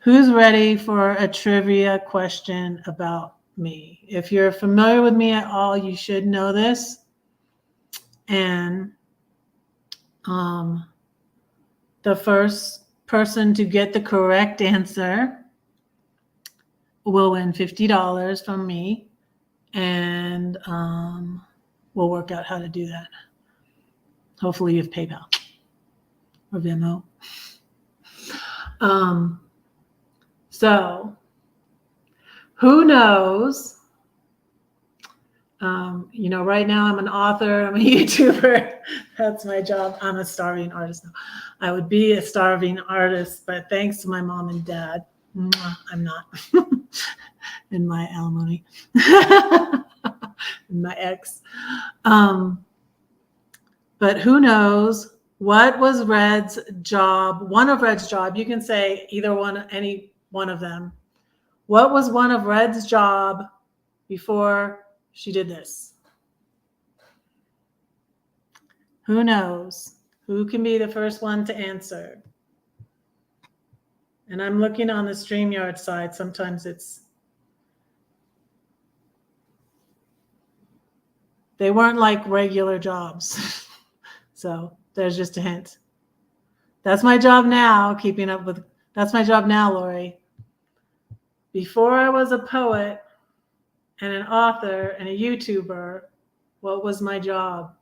for a trivia question about me? If you're familiar with me at all, you should know this. And the first person to get the correct answer will win $50 from me. And we'll work out how to do that. Hopefully you have PayPal or Venmo. So who knows? Right now I'm an author, I'm a YouTuber. That's my job. I'm a starving artist now. I would be a starving artist, but thanks to my mom and dad, I'm not. And my alimony. And my ex. But who knows? What was Red's job? One of Red's job. You can say either one, any one of them. What was one of Red's job before she did this? Who knows? Who can be the first one to answer? And I'm looking on the StreamYard side. Sometimes they weren't like regular jobs. So there's just a hint. That's my job now, that's my job now, Lori. Before I was a poet and an author and a YouTuber, what was my job?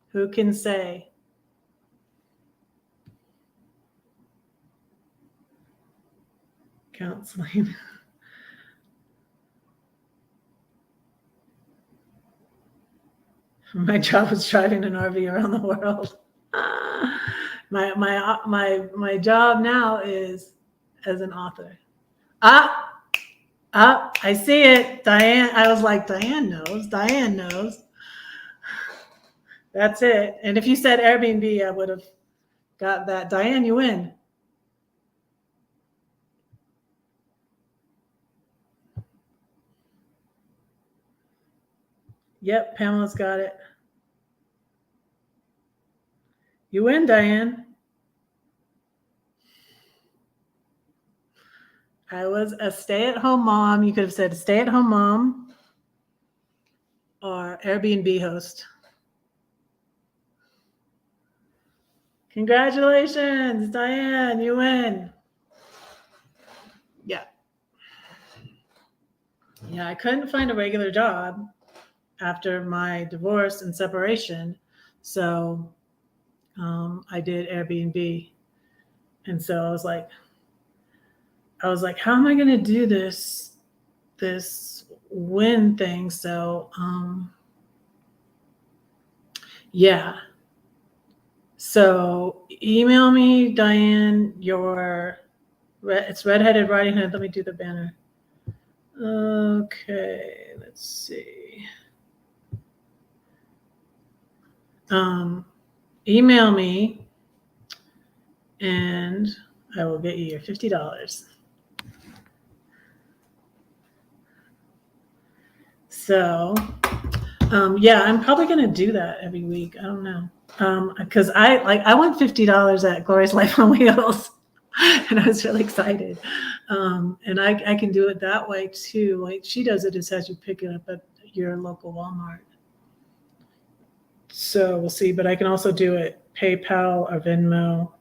Who can say? Counseling. My job was driving an RV around the world. My job now is as an author. I see it. Diane, I was like, Diane knows. That's it. And if you said Airbnb, I would have got that. Diane, you win. Yep, Pamela's got it. You win, Diane. I was a stay-at-home mom. You could have said stay-at-home mom or Airbnb host. Congratulations, Diane, you win. Yeah. Yeah, I couldn't find a regular job after my divorce and separation. So I did Airbnb. And so I was like, how am I going to do this win thing? So yeah. So email me, Diane, it's Redheaded Riding Hood. Let me do the banner. Okay, let's see. Email me and I will get you your $50. So, yeah, I'm probably going to do that every week. I don't know. Because I won $50 at Glorious Life on Wheels. And I was really excited. And I can do it that way too. Like she does it, as you pick it up at your local Walmart. So we'll see, but I can also do it PayPal or Venmo.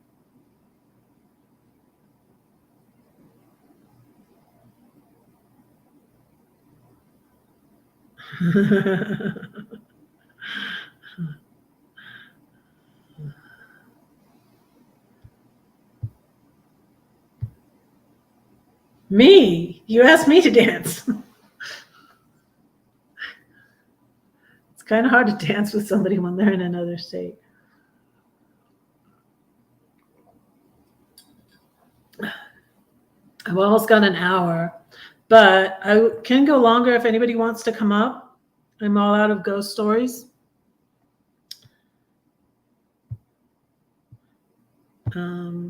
Me? You asked me to dance. It's kind of hard to dance with somebody when they're in another state. I've almost got an hour, but I can go longer if anybody wants to come up. I'm all out of ghost stories.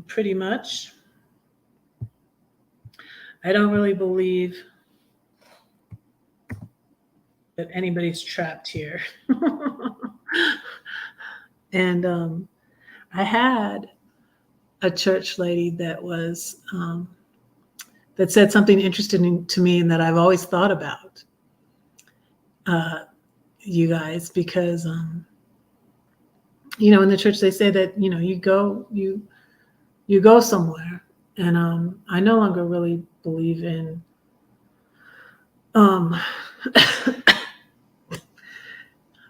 Pretty much. I don't really believe that anybody's trapped here. And I had a church lady that was that said something interesting to me and that I've always thought about, you guys, because in the church they say that you go somewhere, and I no longer really believe in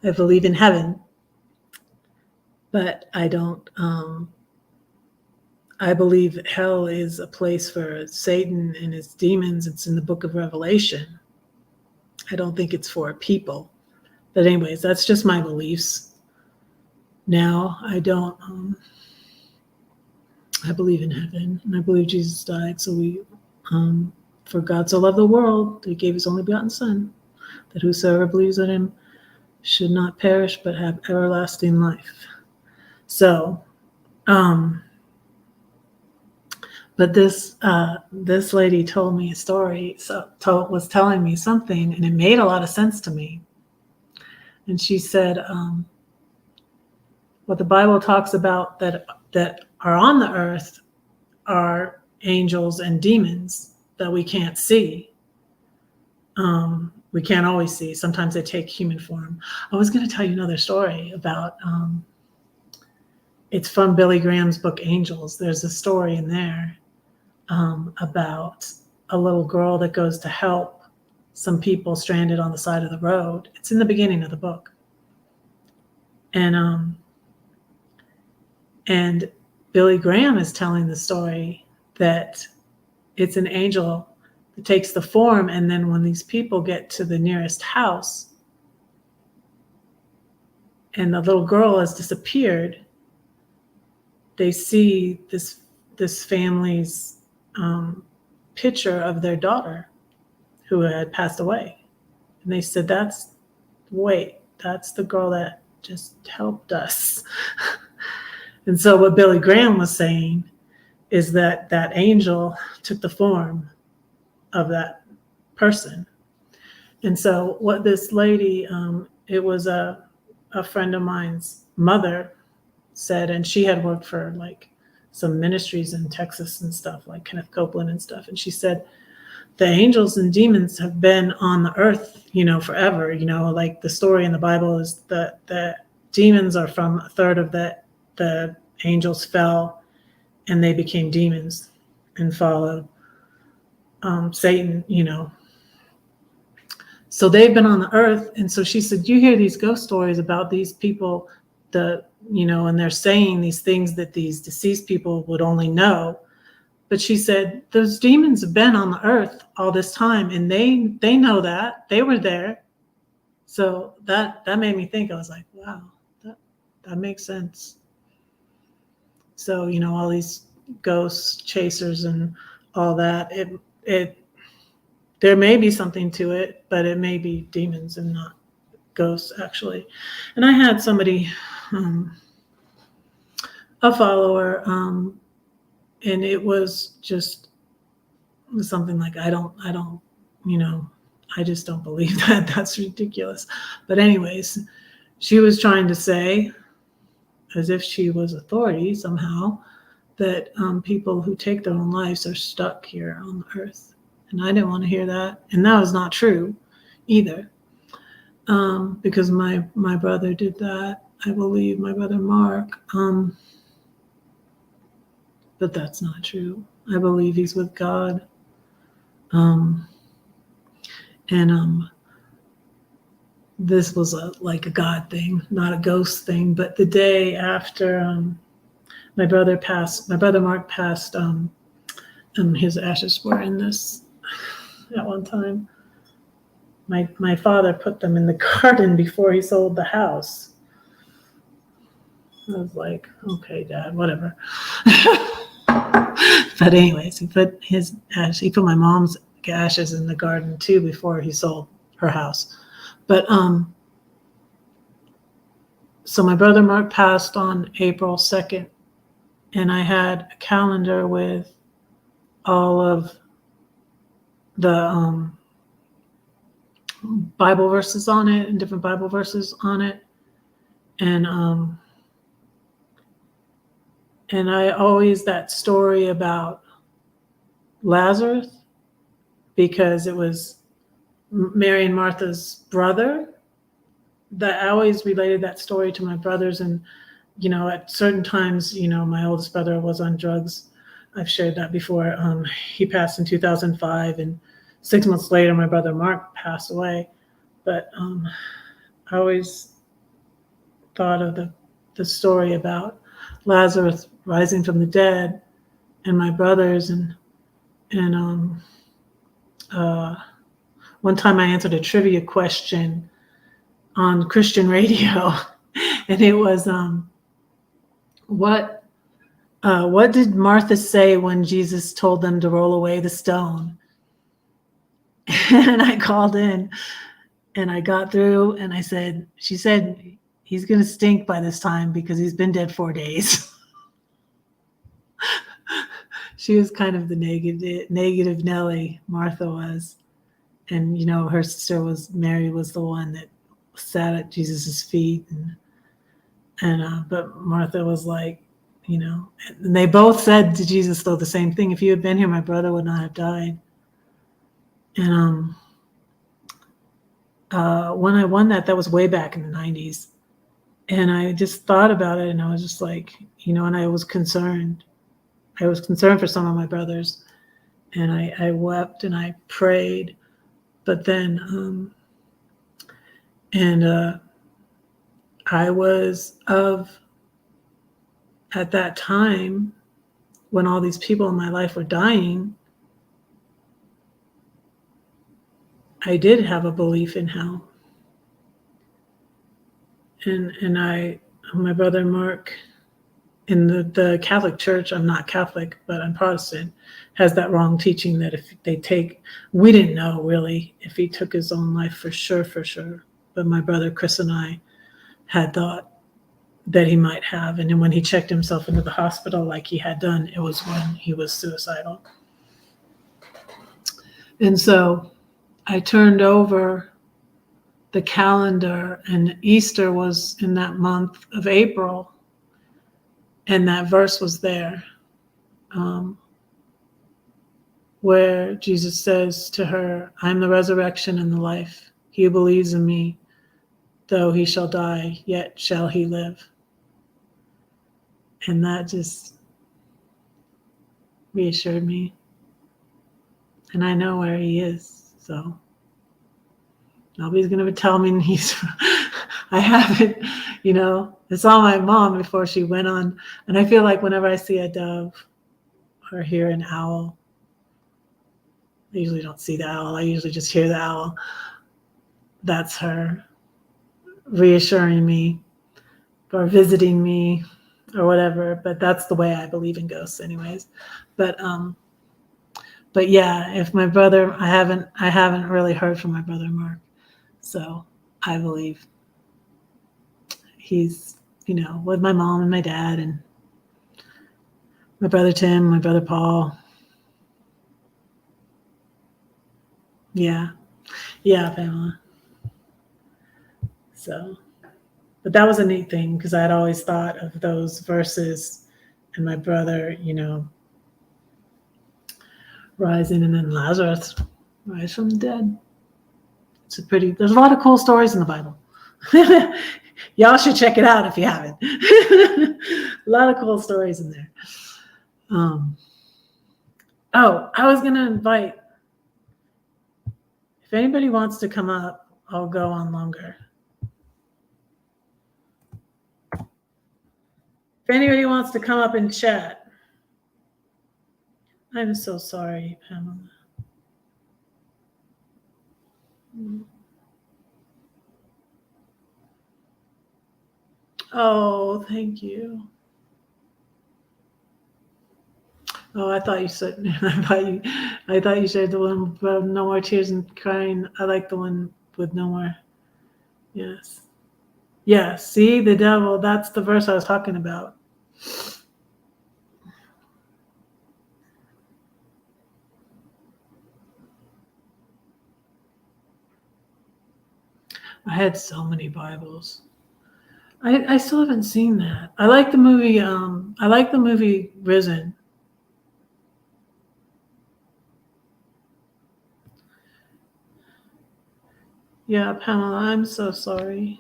I believe in heaven, but I don't I believe hell is a place for Satan and his demons. It's in the book of Revelation. I don't think it's for people. But anyways, that's just my beliefs. Now, I don't, I believe in heaven, and I believe Jesus died. So for God so loved the world, that he gave his only begotten son, that whosoever believes in him should not perish, but have everlasting life. So, but this lady told me a story, was telling me something, and it made a lot of sense to me. And she said, what the Bible talks about that are on the earth are angels and demons that we can't see. We can't always see. Sometimes they take human form. I was going to tell you another story about, it's from Billy Graham's book, Angels. There's a story in there about a little girl that goes to help some people stranded on the side of the road. It's in the beginning of the book. And Billy Graham is telling the story that it's an angel that takes the form, and then when these people get to the nearest house and the little girl has disappeared, they see this family's picture of their daughter who had passed away. And they said, that's the girl that just helped us. And so what Billy Graham was saying is that that angel took the form of that person. And so what this lady, it was a friend of mine's mother said, and she had worked for like some ministries in Texas and stuff, like Kenneth Copeland and stuff. And she said, the angels and demons have been on the earth, forever. Like the story in the Bible is that the demons are from a third of the angels fell and they became demons and followed Satan, So they've been on the earth. And so she said, you hear these ghost stories about these people, and they're saying these things that these deceased people would only know. But she said, those demons have been on the earth all this time, and they know that. They were there. So that made me think. I was like, wow, that makes sense. So, all these ghost chasers and all that, there may be something to it, but it may be demons and not ghosts, actually. And I had somebody, a follower, and it was something like, I just don't believe that. That's ridiculous. But anyways, she was trying to say, as if she was authority somehow, that people who take their own lives are stuck here on the earth. And I didn't want to hear that. And that was not true either. Because my brother did that. I believe my brother Mark. But that's not true. I believe he's with God. This was like a God thing, not a ghost thing. But the day after my brother Mark passed, his ashes were in this at one time. My father put them in the garden before he sold the house. I was like, okay, Dad, whatever. But anyways, he put my mom's ashes in the garden too before he sold her house. But so my brother Mark passed on April 2nd, and I had a calendar with all of the Bible verses on it and different Bible verses on it. And I always, that story about Lazarus, because it was Mary and Martha's brother, that I always related that story to my brothers. And, at certain times, my oldest brother was on drugs. I've shared that before. He passed in 2005, and 6 months later, my brother Mark passed away. But I always thought of the story about Lazarus rising from the dead, and my brothers, and one time I answered a trivia question on Christian radio, and it was what did Martha say when Jesus told them to roll away the stone? And I called in, and I got through, and she said, he's going to stink by this time because he's been dead 4 days. She was kind of the negative Nelly, Martha was. And, her sister Mary was the one that sat at Jesus's feet. But Martha was like, And they both said to Jesus, though, the same thing. If you had been here, my brother would not have died. And when I won that was way back in the 90s. And I just thought about it, and I was just like, and I was concerned. I was concerned for some of my brothers, and I wept and I prayed. But then, I was at that time, when all these people in my life were dying, I did have a belief in hell. And my brother Mark, in the Catholic Church, I'm not Catholic, but I'm Protestant, has that wrong teaching that if we didn't know really if he took his own life for sure. But my brother Chris and I had thought that he might have. And then when he checked himself into the hospital like he had done, it was when he was suicidal. And so I turned over the calendar, and Easter was in that month of April, and that verse was there, where Jesus says to her, "I'm the resurrection and the life. He who believes in me, though he shall die, yet shall he live." And that just reassured me. And I know where he is, so nobody's going to tell me I haven't, it's all my mom before she went on. And I feel like whenever I see a dove or hear an owl, I usually don't see the owl. I usually just hear the owl. That's her reassuring me or visiting me or whatever. But that's the way I believe in ghosts anyways. But yeah, if my brother, I haven't really heard from my brother Mark. So I believe he's, with my mom and my dad and my brother Tim, my brother Paul. Yeah, Pamela. So, but that was a neat thing because I'd always thought of those verses and my brother, rising, and then Lazarus rise from the dead. There's a lot of cool stories in the Bible. Y'all should check it out if you haven't. A lot of cool stories in there. I was going to invite, if anybody wants to come up, I'll go on longer. If anybody wants to come up and chat. I'm so sorry, Pamela. Oh, thank you. Oh, I thought you said I thought you said the one with no more tears and crying. I like the one with no more. Yes. Yeah, see, the devil, that's the verse I was talking about. I had so many Bibles. I still haven't seen that. I like the movie Risen. Yeah, Pamela, I'm so sorry.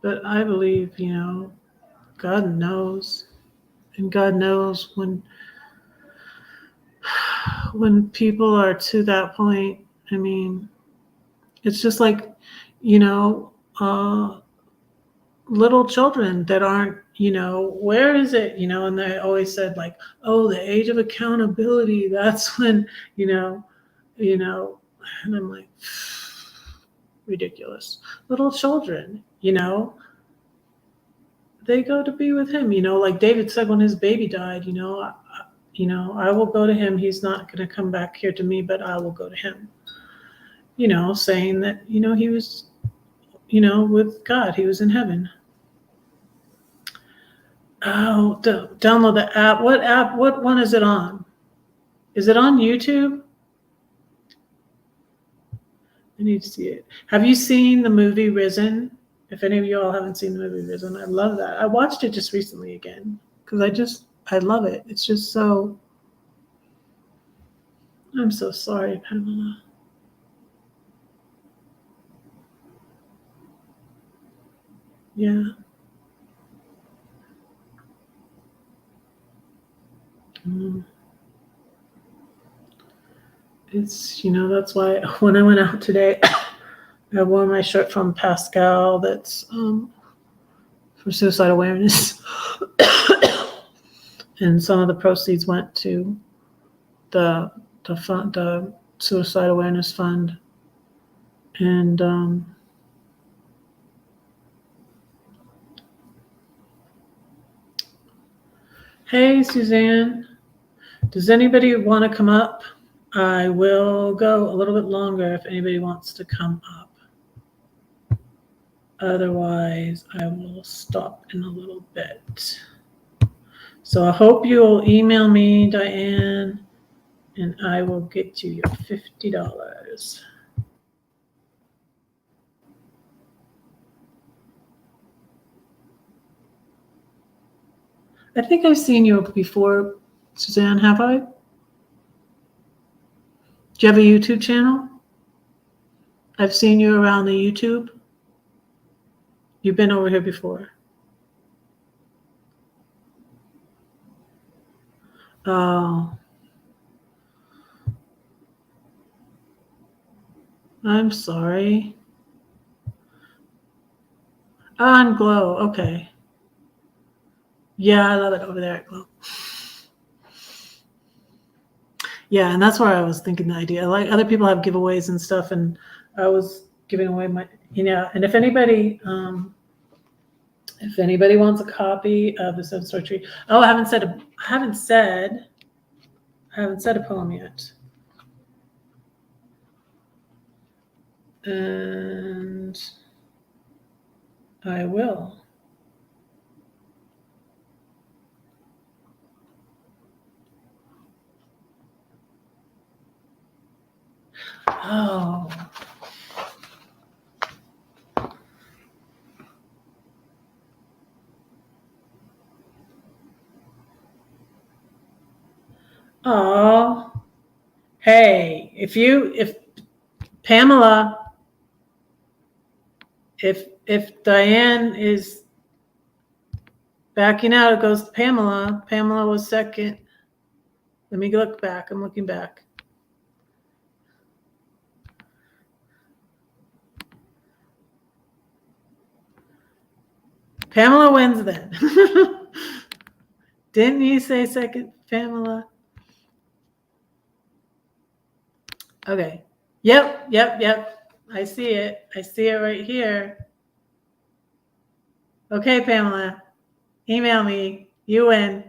But I believe, God knows. And God knows when people are to that point. I mean, it's just like, little children that aren't, where is it? And they always said like, oh, the age of accountability, that's when, and I'm like, ridiculous. Little children, they go to be with him, like David said when his baby died, I will go to him. He's not going to come back here to me, but I will go to him, saying that, he was, with God, he was in heaven. Oh, download the app. What app? What one is it on? Is it on YouTube? I need to see it. Have you seen the movie Risen? If any of you all haven't seen the movie Risen, I love that. I watched it just recently again because I love it. It's just so. I'm so sorry, Pamela. Yeah. It's, that's why when I went out today, I wore my shirt from Pascal that's for suicide awareness. And some of the proceeds went to the fund, the suicide awareness fund. And hey, Suzanne, does anybody want to come up? I will go a little bit longer if anybody wants to come up. Otherwise, I will stop in a little bit. So I hope you'll email me, Diane, and I will get you your $50. I think I've seen you before, Suzanne, have I? Do you have a YouTube channel? I've seen you around the YouTube. You've been over here before. Oh. I'm sorry. On Glow, okay. Yeah, I love it over there at Glow. Yeah, and that's where I was thinking the idea. Like other people have giveaways and stuff, and I was giving away my, and if anybody wants a copy of the Seven Story Tree, oh, I haven't said a poem yet. And I will. Oh. Oh. Hey, if Pamela, if Diane is backing out, it goes to Pamela. Pamela was second. Let me look back. I'm looking back. Pamela wins then. Didn't you say second, Pamela? Okay. Yep. I see it. I see it right here. Okay, Pamela. Email me. You win.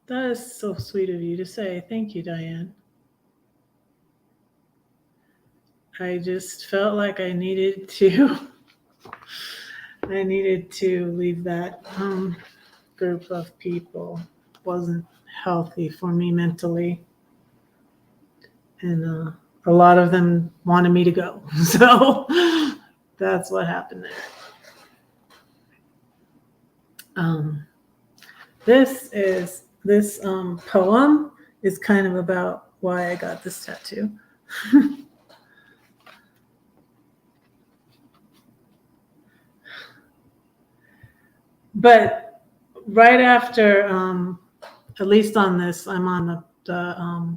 That is so sweet of you to say. Thank you, Diane. I just felt like I needed to leave that group of people. It wasn't healthy for me mentally. And a lot of them wanted me to go. So that's what happened there. This poem is kind of about why I got this tattoo. But right after, at least on this, I'm on the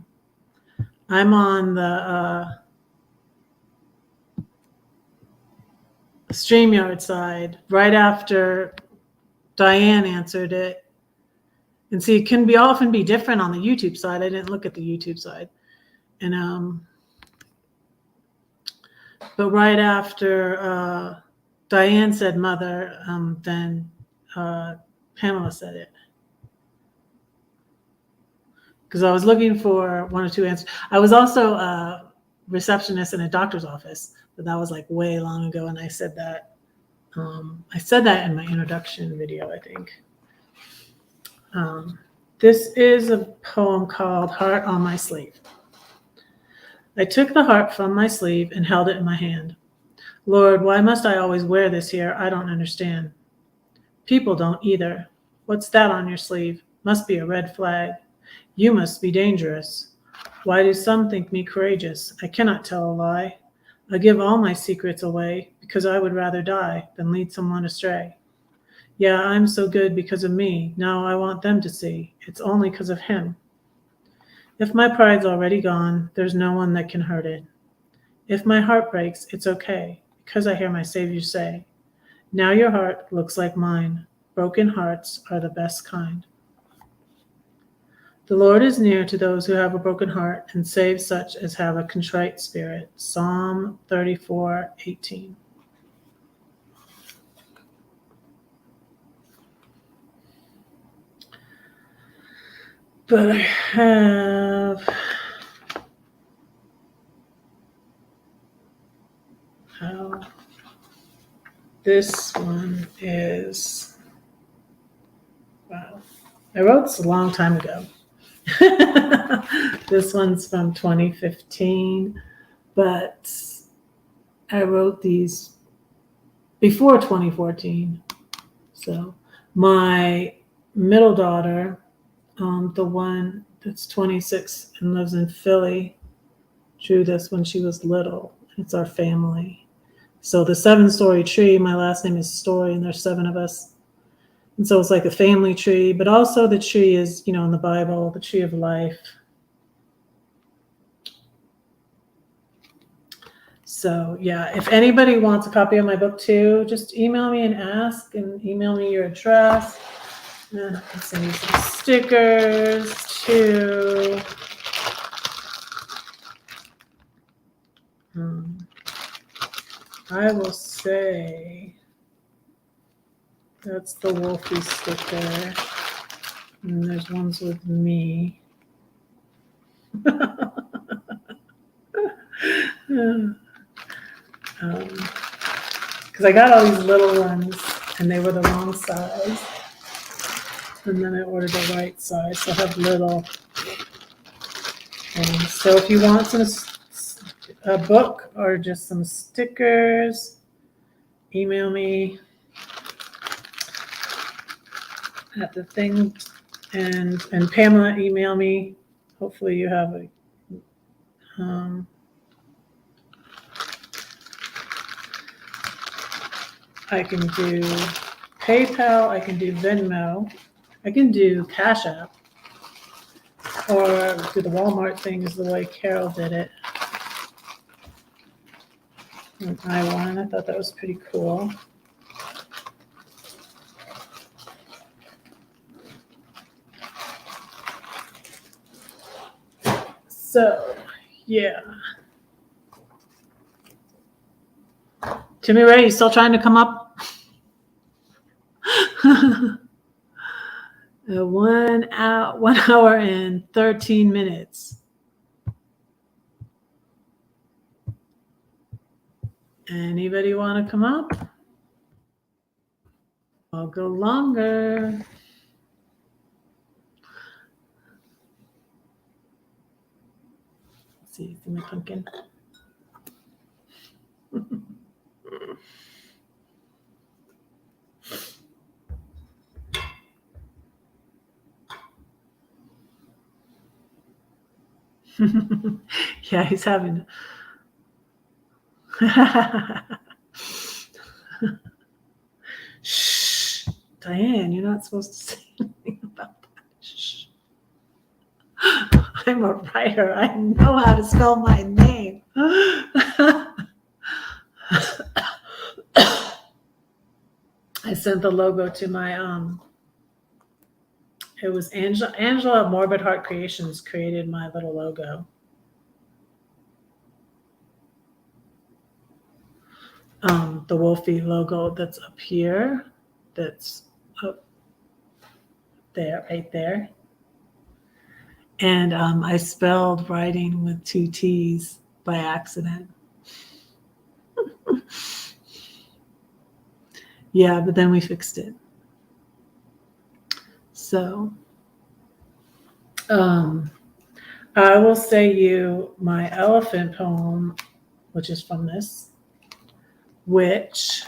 StreamYard side. Right after Diane answered it, and see, it can often be different on the YouTube side. I didn't look at the YouTube side, and but right after Diane said mother, then Pamela said it. Because I was looking for one or two answers. I was also a receptionist in a doctor's office, but that was like way long ago, and I said that. I said that in my introduction video, I think. This is a poem called Heart on My Sleeve. I took the heart from my sleeve and held it in my hand. Lord, why must I always wear this here? I don't understand. People don't either. What's that on your sleeve? Must be a red flag. You must be dangerous. Why do some think me courageous? I cannot tell a lie. I give all my secrets away because I would rather die than lead someone astray. Yeah, I'm so good because of me. Now I want them to see. It's only because of him. If my pride's already gone, there's no one that can hurt it. If my heart breaks, it's okay, because I hear my Savior say, now your heart looks like mine. Broken hearts are the best kind. The Lord is near to those who have a broken heart and saves such as have a contrite spirit. Psalm 34:18. But I have this one is, wow, I wrote this a long time ago. This one's from 2015, but I wrote these before 2014. So my middle daughter, the one that's 26 and lives in Philly, drew this when she was little. It's our family. So the 7-story tree, my last name is Story, and there's 7 of us. And so it's like a family tree, but also the tree is, in the Bible, the tree of life. So yeah, if anybody wants a copy of my book too, just email me and ask, and email me your address. And I can send you some stickers too. I will say that's the Wolfie sticker. And there's ones with me. Because I got all these little ones and they were the wrong size. And then I ordered the right size, so I have little. And so if you want a book or just some stickers, email me at the thing, and Pamela, email me. Hopefully you have a I can do PayPal, I can do Venmo, I can do Cash App, or do the Walmart thing is the way Carol did it. And I thought that was pretty cool. So, yeah. Timmy Ray, you still trying to come up? 1 hour and 13 minutes. Anybody want to come up? I'll go longer. Let's see, my pumpkin. Yeah, he's having. Shh, Diane, you're not supposed to say anything about that. Shh. I'm a writer. I know how to spell my name. I sent the logo to my it was Angela at Morbid Heart Creations created my little logo. The Wolfie logo that's up here, that's up there, right there. And I spelled writing with 2 T's by accident. Yeah, but then we fixed it. So, Um, I will say you my elephant poem, which is from this, which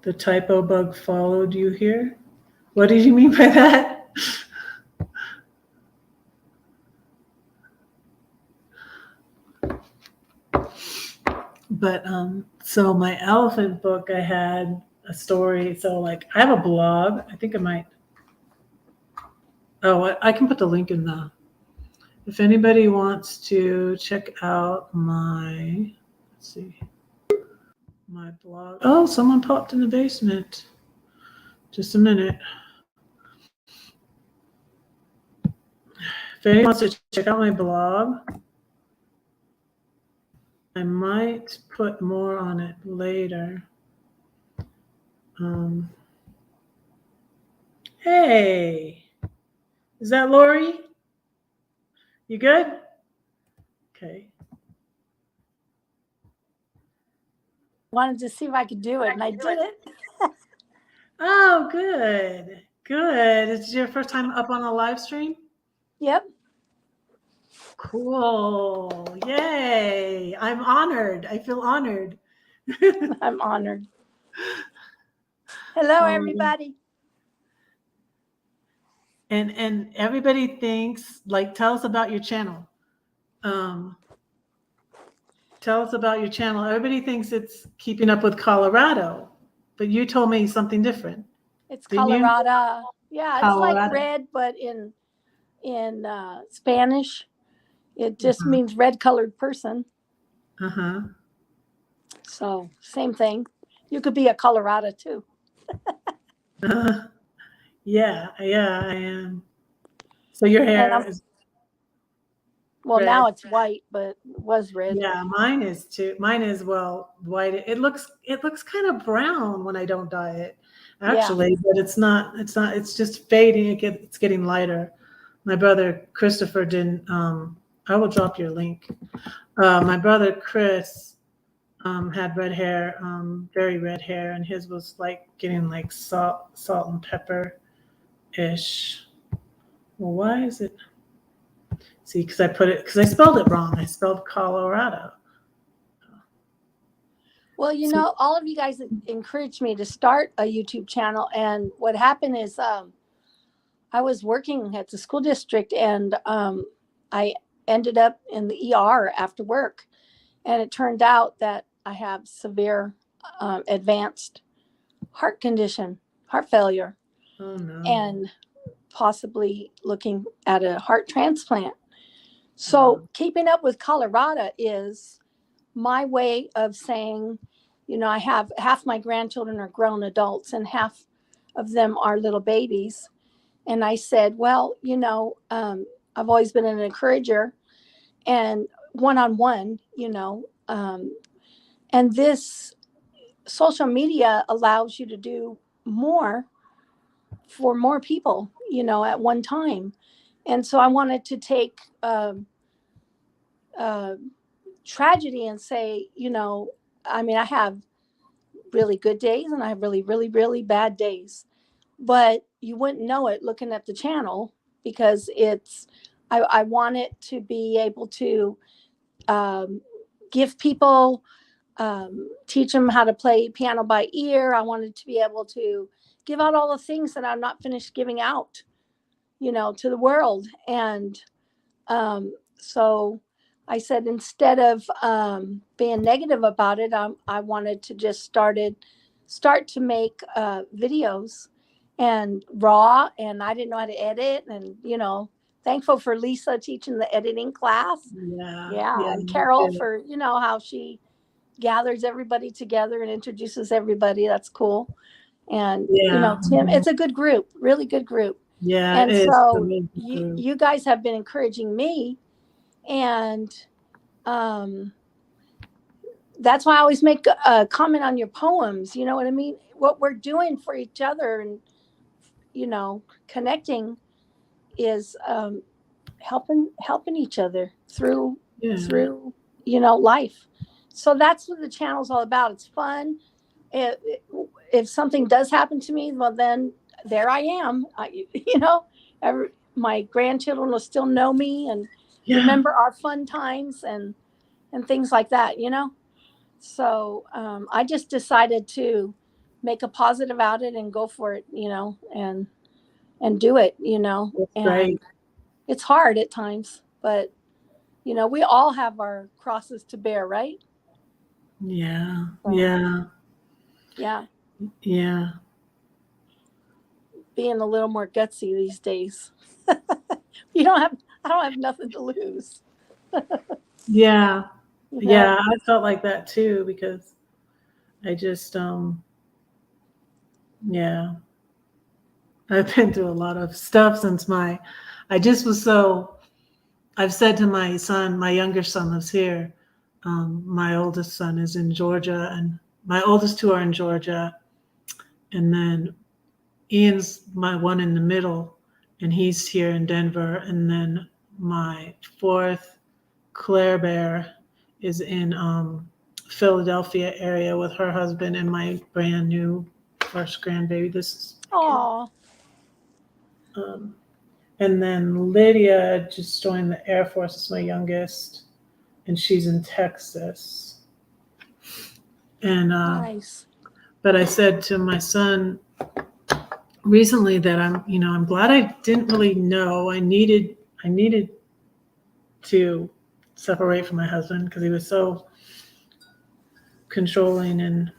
the typo bug followed you here. What did you mean by that? But so my elephant book, I had a story. So like I have a blog. I think I might. Oh, I can put the link in the. If anybody wants to check out my, let's see, my blog. Oh, someone popped in the basement. Just a minute. If anyone wants to check out my blog, I might put more on it later. Hey, is that Lori? You good? Okay. Wanted to see if I could do it, and I did it. Oh, good. Good. Is this your first time up on a live stream? Yep. Cool. Yay. I'm honored. I feel honored. I'm honored. Hello, everybody. And everybody thinks, like, tell us about your channel. Tell us about your channel. Everybody thinks it's Keeping Up with Colorado, but you told me something different. It's Colorado. Yeah, it's Colorado. like red, but in Spanish, it just means red-colored person. Uh-huh. So same thing. You could be a Colorado too. Yeah, I am. So your hair is well, red. now it's white, but it was red. Yeah, mine is too. Mine is white. It looks kind of brown when I don't dye it, actually, but it's not. It's just fading. It's getting lighter. My brother Christopher didn't. I will drop your link. My brother Chris had red hair, very red hair, and his was like getting like salt and pepper ish. Well, why is it? See, because I spelled it wrong. I spelled Colorado. Well, you know, all of you guys encouraged me to start a YouTube channel, and what happened is I was working at the school district, and I ended up in the ER after work, and it turned out that I have severe advanced heart condition, heart failure, and possibly looking at a heart transplant. So Keeping Up with Colorado is my way of saying, you know, I have half my grandchildren are grown adults and half of them are little babies. And I said, well, you know, I've always been an encourager and one-on-one, you know, and this social media allows you to do more for more people, you know, at one time. And so I wanted to take tragedy and say, you know, I mean, I have really good days and I have really, really, really bad days, but you wouldn't know it looking at the channel because I want it to be able to give people, teach them how to play piano by ear. I wanted to be able to give out all the things that I'm not finished giving out, you know, to the world. And so I said, instead of being negative about it, I wanted to just start to make videos and raw, and I didn't know how to edit, and you know, thankful for Lisa teaching the editing class. Yeah, and Carol for, you know, how she gathers everybody together and introduces everybody. That's cool. And you know, Tim, it's a good group, really good group. Yeah, and so you guys have been encouraging me, and that's why I always make a comment on your poems. You know what I mean? What we're doing for each other and, you know, connecting is helping each other through, you know, life. So that's what the channel's all about. It's fun. if something does happen to me, well, then there I am. You know, my grandchildren will still know me and Yeah. remember our fun times and things like that, you know? So I just decided to make a positive out of it and go for it, you know, and do it, you know. That's And great. it's hard at times, but you know, we all have our crosses to bear, right? Yeah. So, Yeah. yeah, Yeah. being a little more gutsy these days. I don't have nothing to lose. Yeah. You know? Yeah. I felt like that too because I just, yeah, I've been through a lot of stuff since I just was so, I've said to my son, my younger son lives here. My oldest son is in Georgia, and my oldest two are in Georgia. And then Ian's my one in the middle, and he's here in Denver. And then my fourth, Claire Bear, is in Philadelphia area with her husband and my brand new first grandbaby. This is Oh, um, and then Lydia just joined the Air Force. Is my youngest, and she's in Texas. And nice. but I said to my son recently that I'm glad I didn't really know. I needed to separate from my husband because he was so controlling, and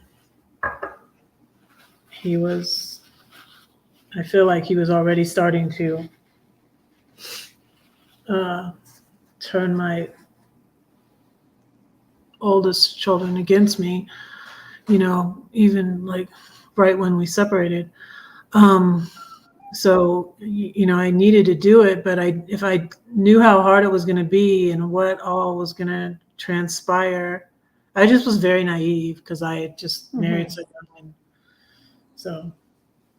I feel like he was already starting to uh, turn my oldest children against me, even like right when we separated. So, I needed to do it, but if I knew how hard it was going to be and what all was going to transpire, I just was very naive because I had just married so young. And so,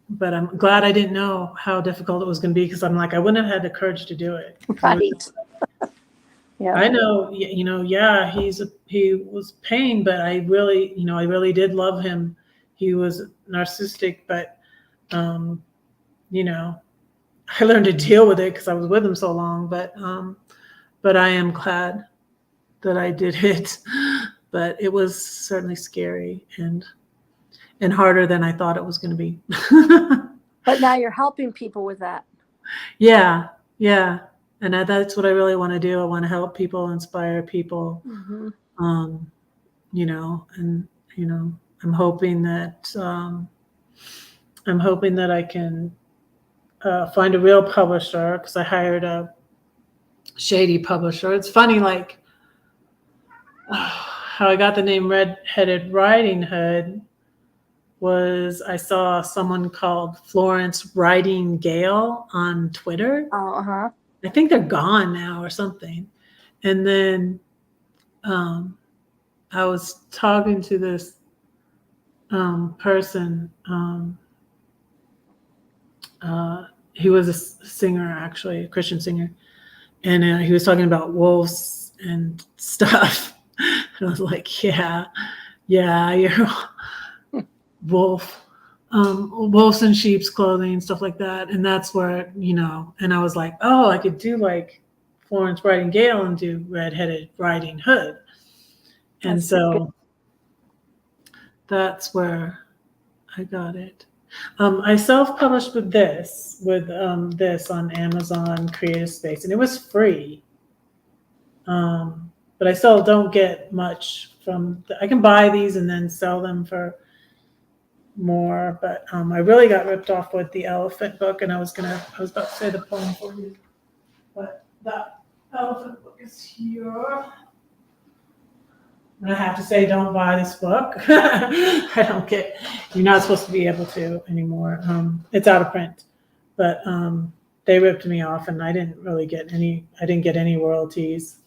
but I'm glad I didn't know how difficult it was going to be because I'm like, I wouldn't have had the courage to do it. Right. Yeah. I know, yeah, he was pain, but I really did love him. He was narcissistic, but, I learned to deal with it because I was with him so long. But I am glad that I did it. But it was certainly scary and harder than I thought it was going to be. But now you're helping people with that. Yeah, yeah. And that's what I really want to do. I want to help people, inspire people. Mm-hmm. And I'm hoping that I can find a real publisher because I hired a shady publisher. It's funny, like how I got the name Red-Headed Riding Hood was I saw someone called Florence Riding Gale on Twitter. Uh-huh. I think they're gone now or something. And then I was talking to this person. He was a singer, actually, a Christian singer. And he was talking about wolves and stuff. And I was like, yeah, you're wolf, wolves in sheep's clothing, stuff like that. And that's where, and I was like, oh, I could do like Florence Riding Gale and do Red-Headed Riding Hood. And That's so that's where I got it. I self-published with this on Amazon Creative Space, and it was free. But I still don't get much from. I can buy these and then sell them for more. But I really got ripped off with the elephant book, and I was about to say the poem for you, but that elephant book is here. And I have to say, don't buy this book. I don't get. You're not supposed to be able to anymore. It's out of print, but they ripped me off, and I didn't really get any. I didn't get any royalties.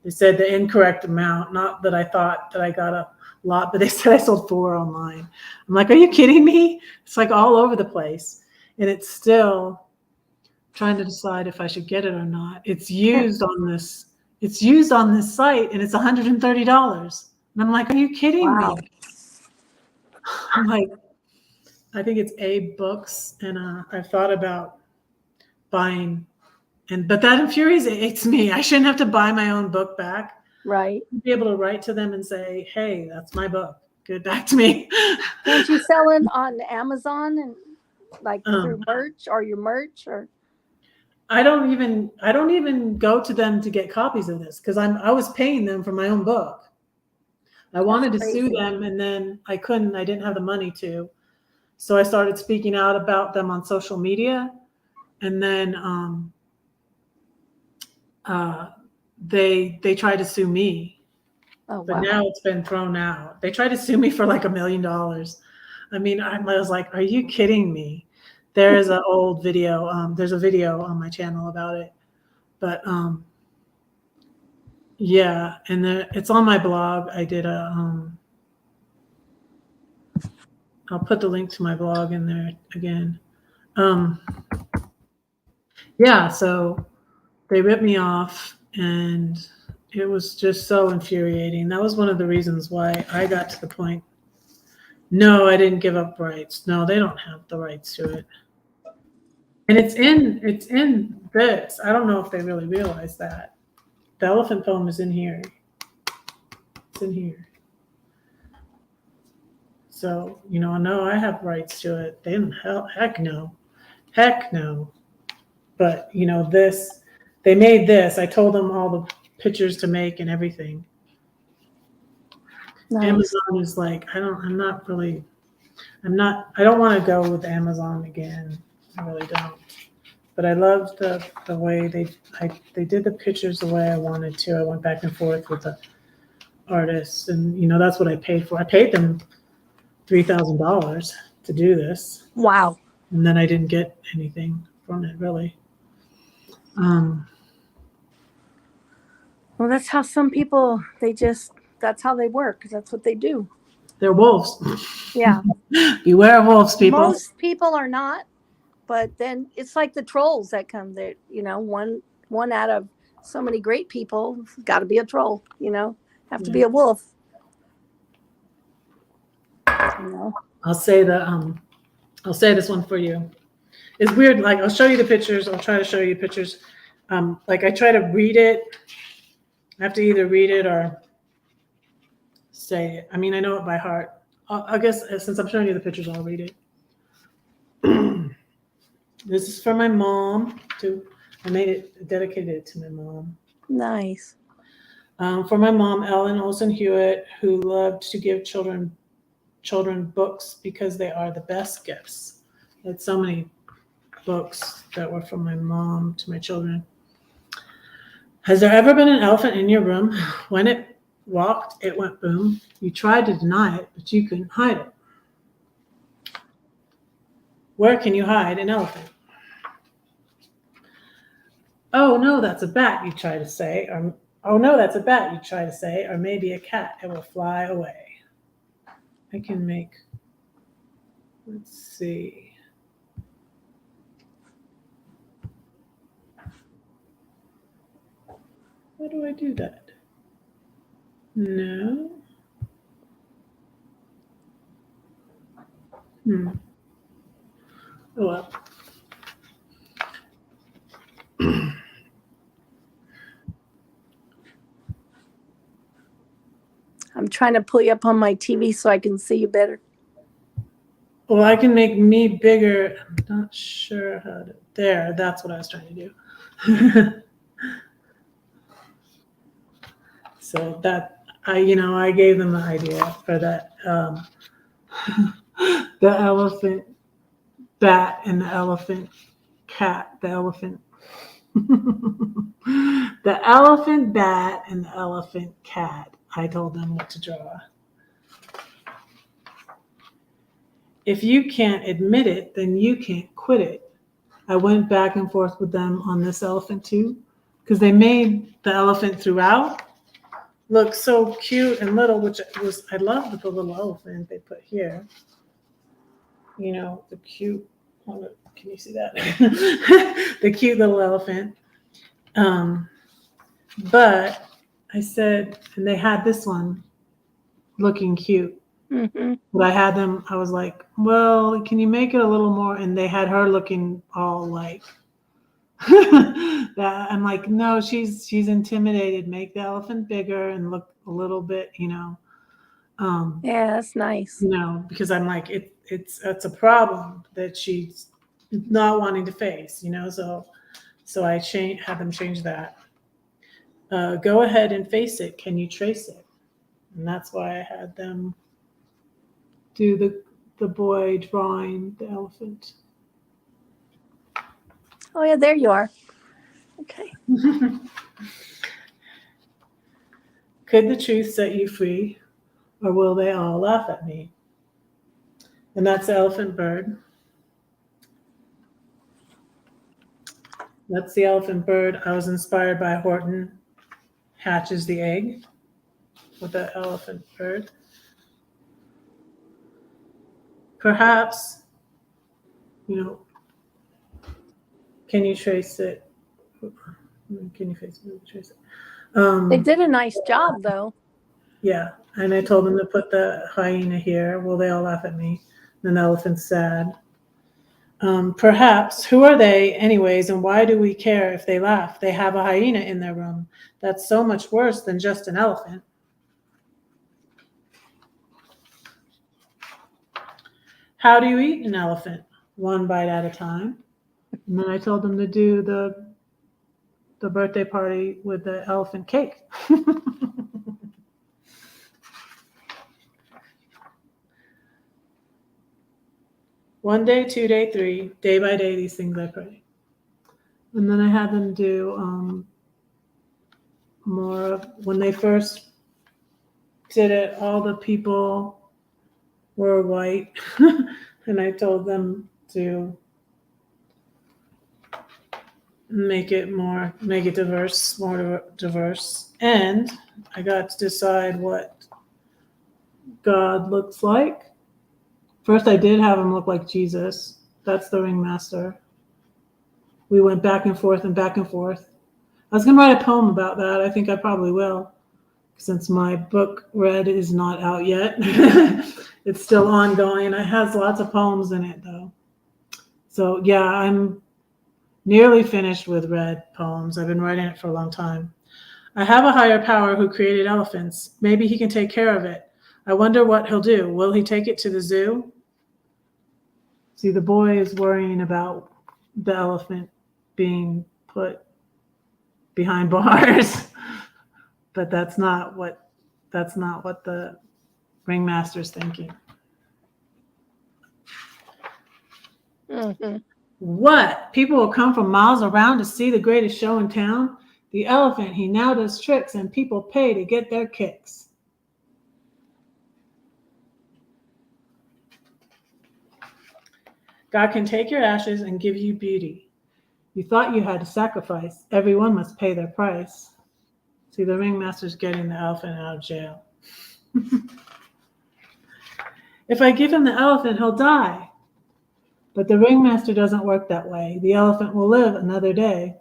They said the incorrect amount. Not that I thought that I got a lot, but they said I sold 4 online. I'm like, are you kidding me? It's like all over the place, and it's still trying to decide if I should get it or not. It's used on this. It's used on this site, and it's $130. And I'm like, are you kidding Wow. me? I'm like, I think it's A Books, and I've thought about buying, but that infuriates me. I shouldn't have to buy my own book back. Right. Be able to write to them and say, "Hey, that's my book. Give it back to me." Can't you sell it on Amazon and like through Um, merch or your merch or? I don't even go to them to get copies of this because I was paying them for my own book. I wanted to sue crazy. them, and then I couldn't. I didn't have the money to. So I started speaking out about them on social media, and then they tried to sue me, Oh, but wow. now it's been thrown out. They tried to sue me for like $1 million. I mean, I was like, "Are you kidding me?" There is an old video. There's a video on my channel about it, but yeah, and it's on my blog. I did I'll put the link to my blog in there again. Yeah, so they ripped me off, and it was just so infuriating. That was one of the reasons why I got to the point. No, I didn't give up rights. No, they don't have the rights to it. And it's in this. I don't know if they really realize that. The elephant poem is in here. It's in here. So, no, I have rights to it. They didn't, heck no. Heck no. But, they made this. I told them all the pictures to make and everything. Nice. Amazon is like, I don't want to go with Amazon again. I really don't. But I loved the way they did the pictures the way I wanted to. I went back and forth with the artists, and that's what I paid for. I paid them $3,000 to do this. Wow. And then I didn't get anything from it really. Well, that's how some people, that's how they work. That's what they do. They're wolves. Yeah. Beware of wolves, people. Most people are not, but then it's like the trolls that come there, one out of so many great people got to be a troll, have to be a wolf. I'll say this one for you. It's weird. Like, I'll show you the pictures. I'll try to show you pictures. Like, I try to read it. I have to either read it or say it. I mean, I know it by heart. I guess since I'm showing you the pictures, I'll read it. This is for my mom too. I made it, dedicated it to my mom. Nice. For my mom, Ellen Olsen Hewitt, who loved to give children books because they are the best gifts. I had so many books that were from my mom to my children. Has there ever been an elephant in your room? When it walked, it went boom. You tried to deny it, but you couldn't hide it. Where can you hide an elephant? Oh no, that's a bat, you try to say. Or, oh no, that's a bat, you try to say. Or maybe a cat, it will fly away. I can make, let's see. How do I do that? No. Oh well. I'm trying to pull you up on my TV so I can see you better. Well, I can make me bigger. I'm not sure how to. There, that's what I was trying to do. So that I gave them the idea for that. The elephant bat and the elephant cat. The elephant. The elephant bat and the elephant cat. I told them what to draw. If you can't admit it, then you can't quit it. I went back and forth with them on this elephant too, because they made the elephant throughout look so cute and little, which was, I loved the little elephant they put here. The cute, can you see that? The cute little elephant. But I said, and they had this one looking cute, Mm-hmm. But I was like, well, can you make it a little more? And they had her looking all like, that. I'm like, no, she's intimidated. Make the elephant bigger and look a little bit, Yeah, that's nice. because I'm like, it's a problem that she's not wanting to face, so I had them change that. Go ahead and face it. Can you trace it? And that's why I had them do the boy drawing the elephant. Oh yeah, there you are. Okay. Could the truth set you free, or will they all laugh at me? And that's the elephant bird. That's the elephant bird. I was inspired by Horton hatches the egg with the elephant bird. Perhaps, can you trace it? Can you trace it? They did a nice job, though. Yeah, and I told them to put the hyena here. Will they all laugh at me? And the elephant's sad. Perhaps. Who are they, anyways, and why do we care if they laugh? They have a hyena in their room. That's so much worse than just an elephant. How do you eat an elephant? One bite at a time. And then I told them to do the birthday party with the elephant cake. One day, 2 day, 3, day by day, these things I pray. And then I had them do more of, when they first did it, all the people were white. And I told them to make it more diverse. And I got to decide what God looks like. First, I did have him look like Jesus. That's the ringmaster. We went back and forth and back and forth. I was going to write a poem about that. I think I probably will, since my book, Red, is not out yet. It's still ongoing, and it has lots of poems in it, though. So, yeah, I'm nearly finished with Red poems. I've been writing it for a long time. I have a higher power who created elephants. Maybe he can take care of it. I wonder what he'll do. Will he take it to the zoo? See, the boy is worrying about the elephant being put behind bars, but that's not what the ringmaster's thinking. Mm-hmm. What? People will come from miles around to see the greatest show in town? The elephant, he now does tricks, and people pay to get their kicks. God can take your ashes and give you beauty. You thought you had to sacrifice. Everyone must pay their price. See, the ringmaster's getting the elephant out of jail. If I give him the elephant, he'll die. But the ringmaster doesn't work that way. The elephant will live another day.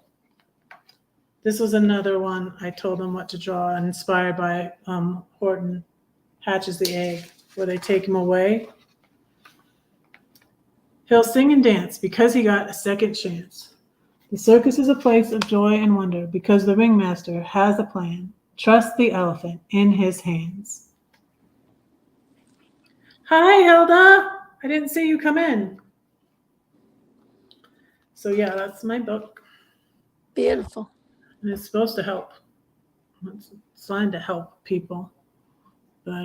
This was another one I told them what to draw, inspired by Horton hatches the egg, where they take him away. He'll sing and dance because he got a second chance. The circus is a place of joy and wonder because the ringmaster has a plan. Trust the elephant in his hands. Hi, Hilda. I didn't see you come in. So yeah, that's my book. Beautiful. And it's supposed to help. It's designed to help people. But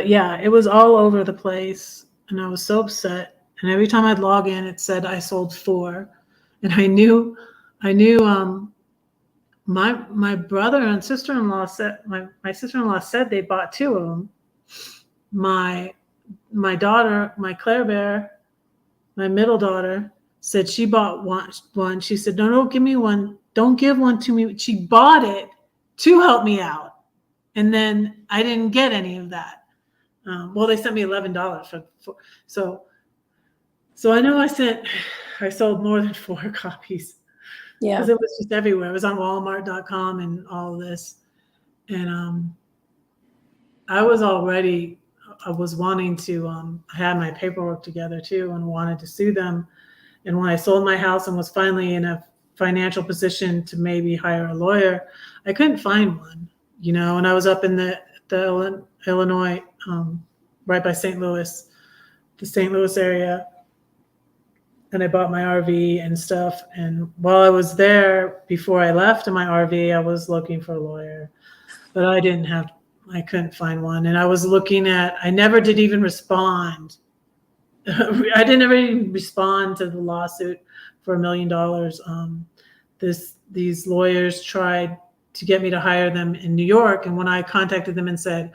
yeah, it was all over the place. And I was so upset. And every time I'd log in, it said I sold 4. And I knew my brother and sister-in-law said, my sister-in-law said they bought 2 of them. My daughter, my Claire Bear, my middle daughter, said she bought one. She said, no, don't give me one. Don't give one to me. She bought it to help me out. And then I didn't get any of that. Well, they sent me $11 for so I know I sold more than 4 copies. Yeah. Because it was just everywhere. It was on Walmart.com and all of this. And I was already, I was wanting to, I had my paperwork together too and wanted to sue them. And when I sold my house and was finally in a financial position to maybe hire a lawyer, I couldn't find one, and I was up in the Illinois, right by St. Louis, the St. Louis area. And I bought my RV and stuff. And while I was there, before I left in my RV, I was looking for a lawyer, but I couldn't find one. And I was I never did even respond. I didn't ever even respond to the lawsuit for $1 million. These lawyers tried to get me to hire them in New York. And when I contacted them and said,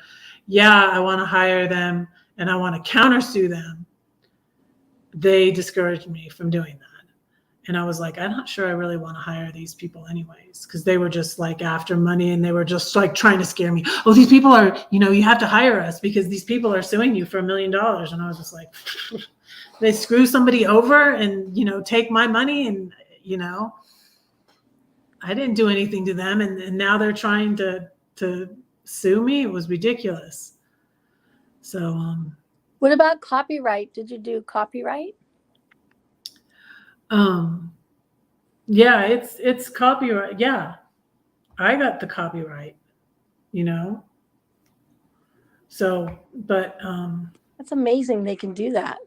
yeah, I want to hire them and I want to countersue them, they discouraged me from doing that. And I was like, I'm not sure I really want to hire these people anyways, because they were just like after money and they were just like trying to scare me. Oh, these people are, you have to hire us because these people are suing you for $1 million. And I was just like, they screw somebody over and, take my money and, I didn't do anything to them. And now they're trying to sue me. It was ridiculous. So, What about copyright? Did you do copyright? Yeah, it's copyright. Yeah, I got the copyright, So, but That's amazing they can do that.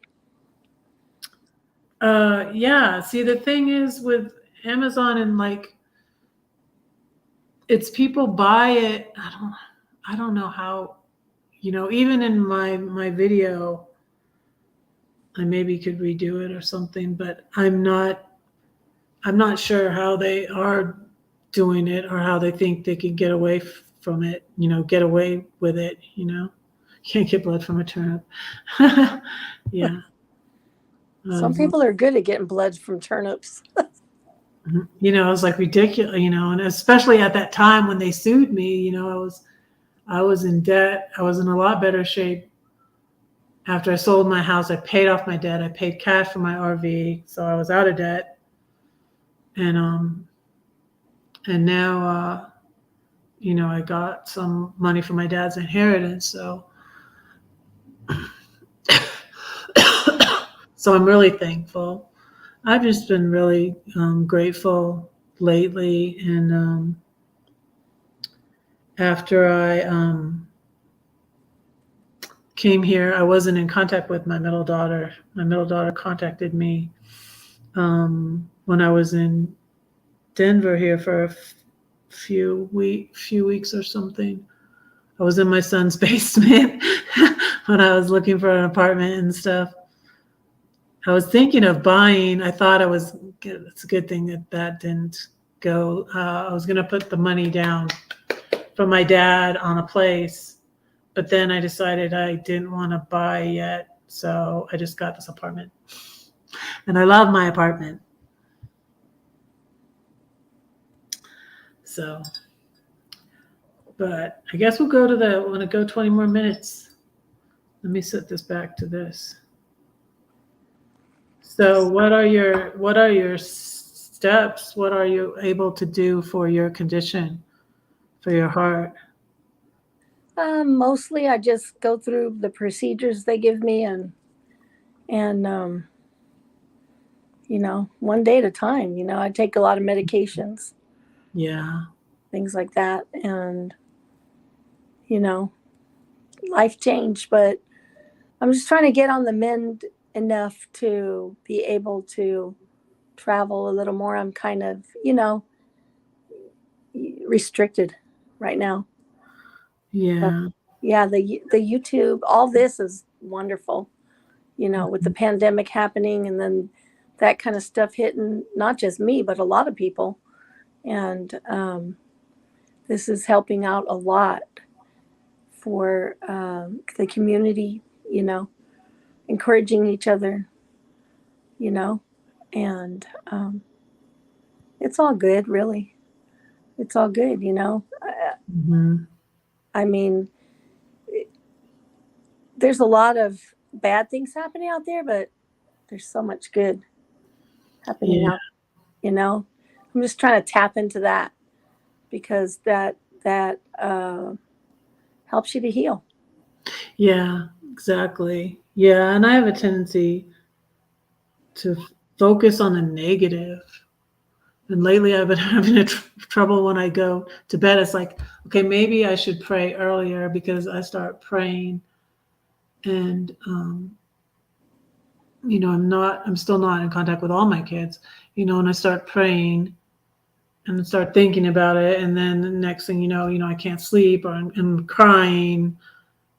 yeah. See, the thing is with Amazon and it's people buy it. I don't know how, even in my video, I maybe could redo it or something, but I'm not sure how they are doing it or how they think they can get away from it, get away with it, Can't get blood from a turnip. Yeah. Some people are good at getting blood from turnips. It was like ridiculous, and especially at that time when they sued me, I was in debt. I was in a lot better shape. After I sold my house, I paid off my debt. I paid cash for my RV, so I was out of debt. And now I got some money from my dad's inheritance, so so I'm really thankful. I've just been really grateful lately, and after I came here, I wasn't in contact with my middle daughter. My middle daughter contacted me when I was in Denver here for a few weeks or something. I was in my son's basement when I was looking for an apartment and stuff. I was thinking of buying. I thought it's a good thing that didn't go. I was going to put the money down from my dad on a place, but then I decided I didn't want to buy yet. So I just got this apartment and I love my apartment. So, but I guess we'll go want to go 20 more minutes. Let me set this back to this. So what are your steps? What are you able to do for your condition, for your heart? Mostly I just go through the procedures they give me and one day at a time. I take a lot of medications. Yeah. Things like that. And, life changed, but I'm just trying to get on the mend enough to be able to travel a little more. I'm kind of, restricted right now. Yeah. Yeah, the YouTube, all this is wonderful, with the pandemic happening and then that kind of stuff hitting not just me, but a lot of people. And this is helping out a lot for the community, encouraging each other, and it's all good, really. It's all good, Mm-hmm. I mean, there's a lot of bad things happening out there, but there's so much good happening Yeah. out, I'm just trying to tap into that because that helps you to heal. Yeah, exactly. Yeah, and I have a tendency to focus on the negative. And lately I've been having trouble when I go to bed. It's like, okay, maybe I should pray earlier because I start praying and, I'm still not in contact with all my kids, and I start praying and start thinking about it. And then the next thing I can't sleep or I'm crying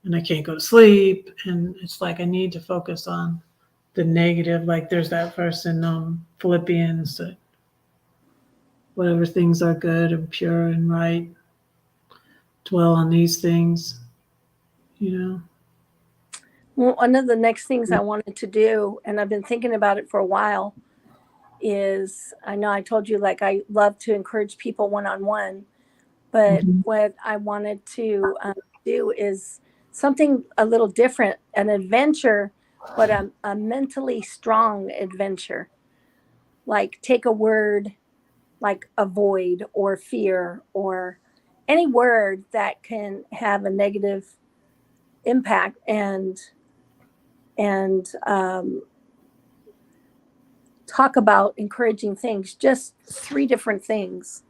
and I can't go to sleep. And it's like, I need to focus on the negative. Like there's that verse in Philippians that whatever things are good and pure and right, dwell on these things, you know. Well, one of the next things I wanted to do, and I've been thinking about it for a while, is I know I told you like I love to encourage people one-on-one, but Mhm. what I wanted to do is something a little different, an adventure, but a mentally strong adventure. Like take a word like avoid or fear or any word that can have a negative impact and talk about encouraging things, just three different things,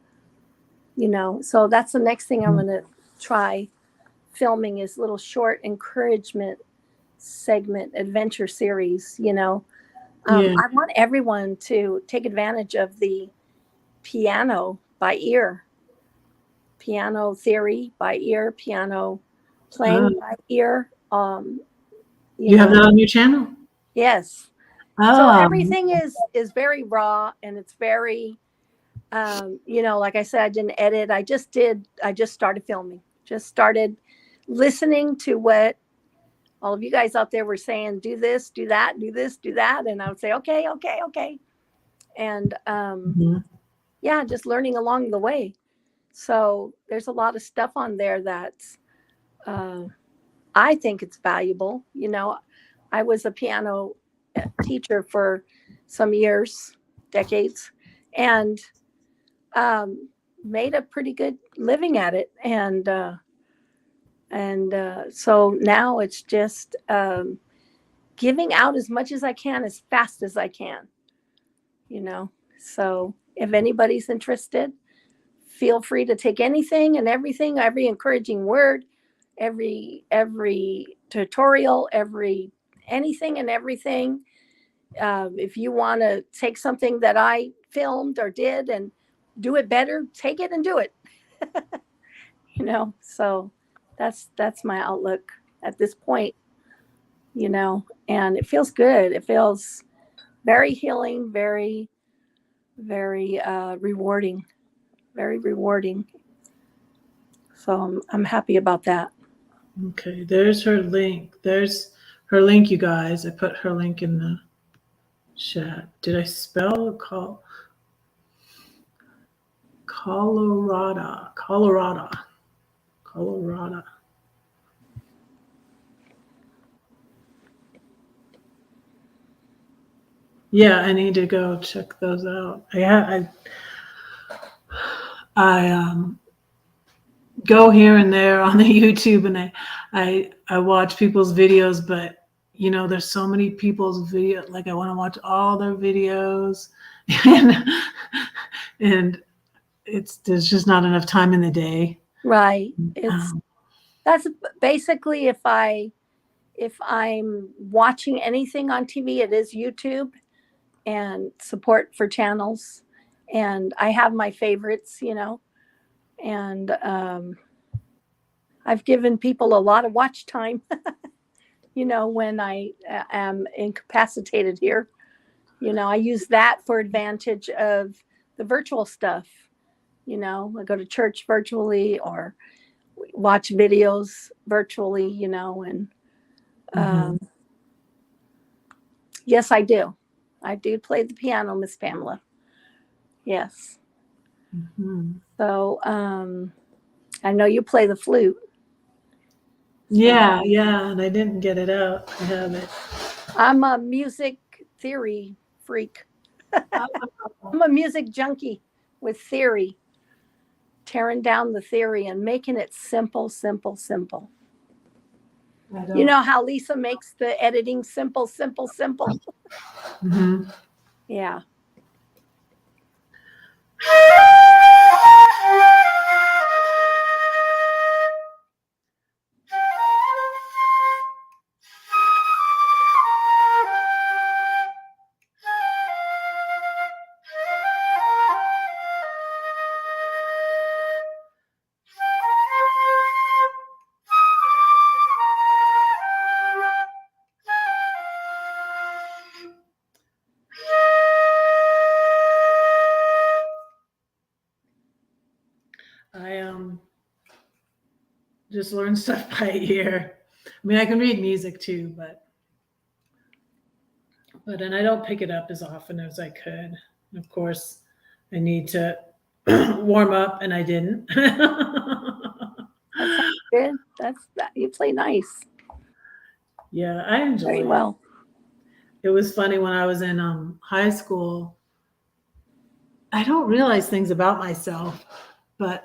So that's the next thing I'm going to try filming is little short encouragement segment adventure series. Yeah. I want everyone to take advantage of the piano by ear, piano theory by ear, piano playing Oh, by ear. You you have know, that on your channel? yes. So Oh, everything is very raw and it's very like I said, I didn't edit. I just started filming, just started listening to what all of you guys out there were saying, do this, do that, do this, do that. And I would say, okay, okay, okay. And mhm. yeah, just learning along the way. So there's a lot of stuff on there that's, uh, I think it's valuable. I was a piano teacher for some years, decades, and um, made a pretty good living at it. And so now it's just giving out as much as I can, as fast as I can, you know. So if anybody's interested, feel free to take anything and everything, every encouraging word, every tutorial, every anything and everything. If you want to take something that I filmed or did and do it better, take it and do it. So that's my outlook at this point. And it feels good. It feels very healing, very very rewarding, very rewarding. So I'm happy about that. Okay, there's her link. There's her link, you guys. I put her link in the chat. Did I spell Colorado? Colorado. Colorado. Yeah, I need to go check those out. I go here and there on the YouTube, and I watch people's videos, but there's so many people's video. Like I want to watch all their videos, and and there's just not enough time in the day. Right. It's Um, That's basically if I'm watching anything on TV, it is YouTube and support for channels. And I have my favorites. And I've given people a lot of watch time, when I am incapacitated here. I use that for advantage of the virtual stuff. I go to church virtually or watch videos virtually, and mhm, um, yes, I do. I do play the piano, Miss Pamela. Yes. mhm. So I know you play the flute. So Yeah, yeah, and I didn't get it out. I have it. I'm a music theory freak. I'm a music junkie with theory, tearing down the theory and making it simple, simple, simple. I You don't. know how Lisa makes the editing simple, simple, simple? Mhm. Yeah. I just learn stuff by ear. I mean, I can read music too, but and I don't pick it up as often as I could. Of course, I need to warm up, and I didn't. That sounds good. That you play nice. Yeah, I enjoy Very it. well. It was funny when I was in high school. I don't realize things about myself, but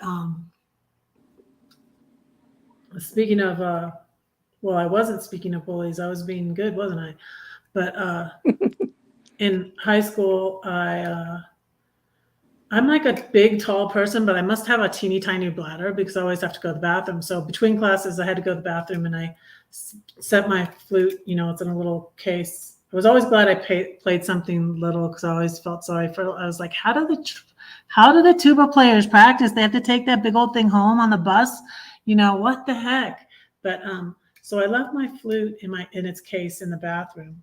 speaking of, well, I wasn't speaking of bullies. I was being good, wasn't I? But in high school, I'm like a big, tall person, but I must have a teeny tiny bladder because I always have to go to the bathroom. So between classes, I had to go to the bathroom, and I set my flute. You know, it's in a little case. I was always glad I played something little because I always felt sorry for. I was like, how do the tuba players practice? They have to take that big old thing home on the bus. You know what the heck? But so I left my flute in its case in the bathroom,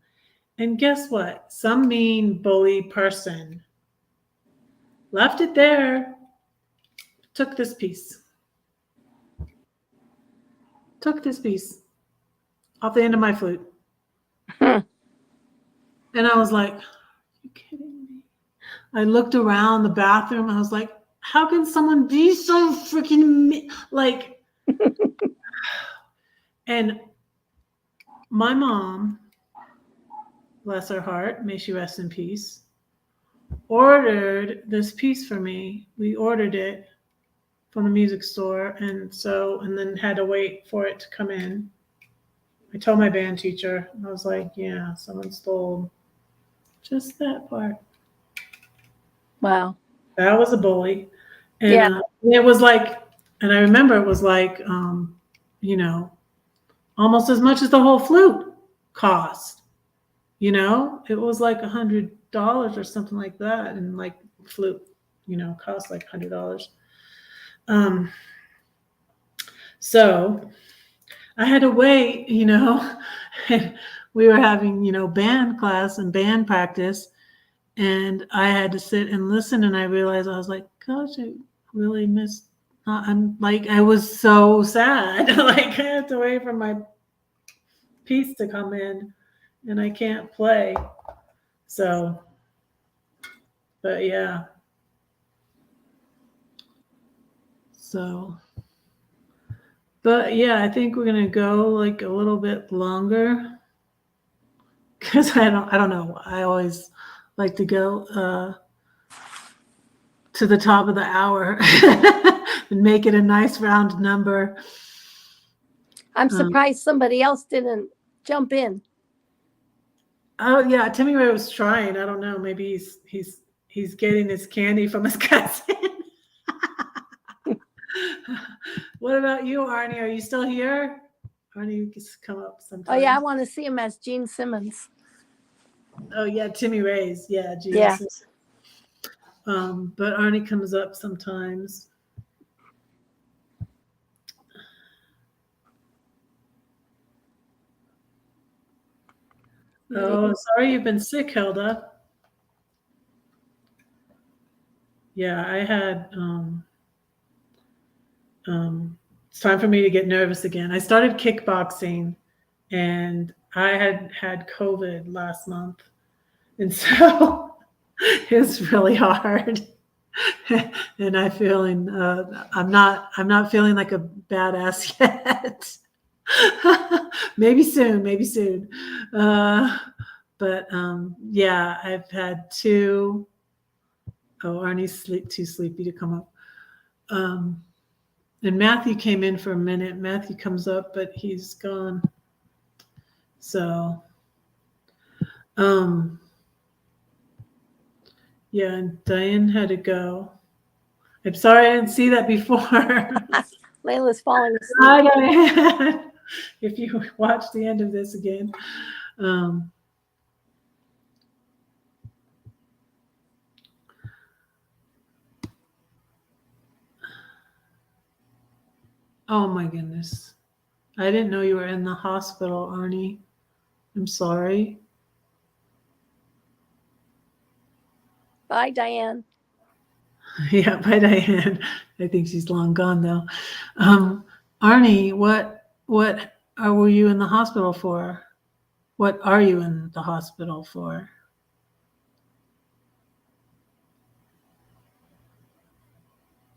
and guess what? Some mean bully person left it there. Took this piece off the end of my flute. Hmm. And I was like, are you kidding me? I looked around the bathroom. I was like, how can someone be so freaking like? And my mom, bless her heart, may she rest in peace, ordered this piece for me. We ordered it from the music store, and then had to wait for it to come in. I told my band teacher, and I was like, yeah, someone stole just that part. Wow. That was a bully. And Yeah. it was like, and I remember it was like, you know, almost as much as the whole flute cost. You know, it was like $100 or something like that, and like flute, cost like $100. Um, so I had to wait, and we were having, band class and band practice, and I had to sit and listen, and I realized I was like, gosh, I really missed. I'm like, I was so sad. Like I had to wait for my piece to come in, and I can't play. So, but yeah. So, but yeah, I think we're gonna go like a little bit longer because I don't know. I always like to go to the top of the hour and make it a nice round number. I'm surprised somebody else didn't jump in. Oh yeah, Timmy Ray was trying. I don't know. Maybe he's getting his candy from his cousin. What about you, Arnie? Are you still here? Arnie, you can come up sometime. Oh yeah, I want to see him as Gene Simmons. Oh yeah, Timmy Ray's. Yeah, Jesus. Yeah. But Arnie comes up sometimes. Oh, sorry you've been sick, Hilda. Yeah, I had it's time for me to get nervous again. I started kickboxing, and I had COVID last month, and so it's really hard. And I'm not feeling like a badass yet. Maybe soon. But yeah, I've had two. Oh, Arnie's too sleepy to come up. And Matthew came in for a minute. Matthew comes up, but he's gone. So, yeah, and Diane had to go. I'm sorry I didn't see that before. Layla's falling asleep. Hi, Diane. If you watch the end of this again. Oh my goodness. I didn't know you were in the hospital, Arnie. I'm sorry. Bye, Diane. Yeah, bye, Diane. I think she's long gone though. Arnie, what were you in the hospital for? What are you in the hospital for?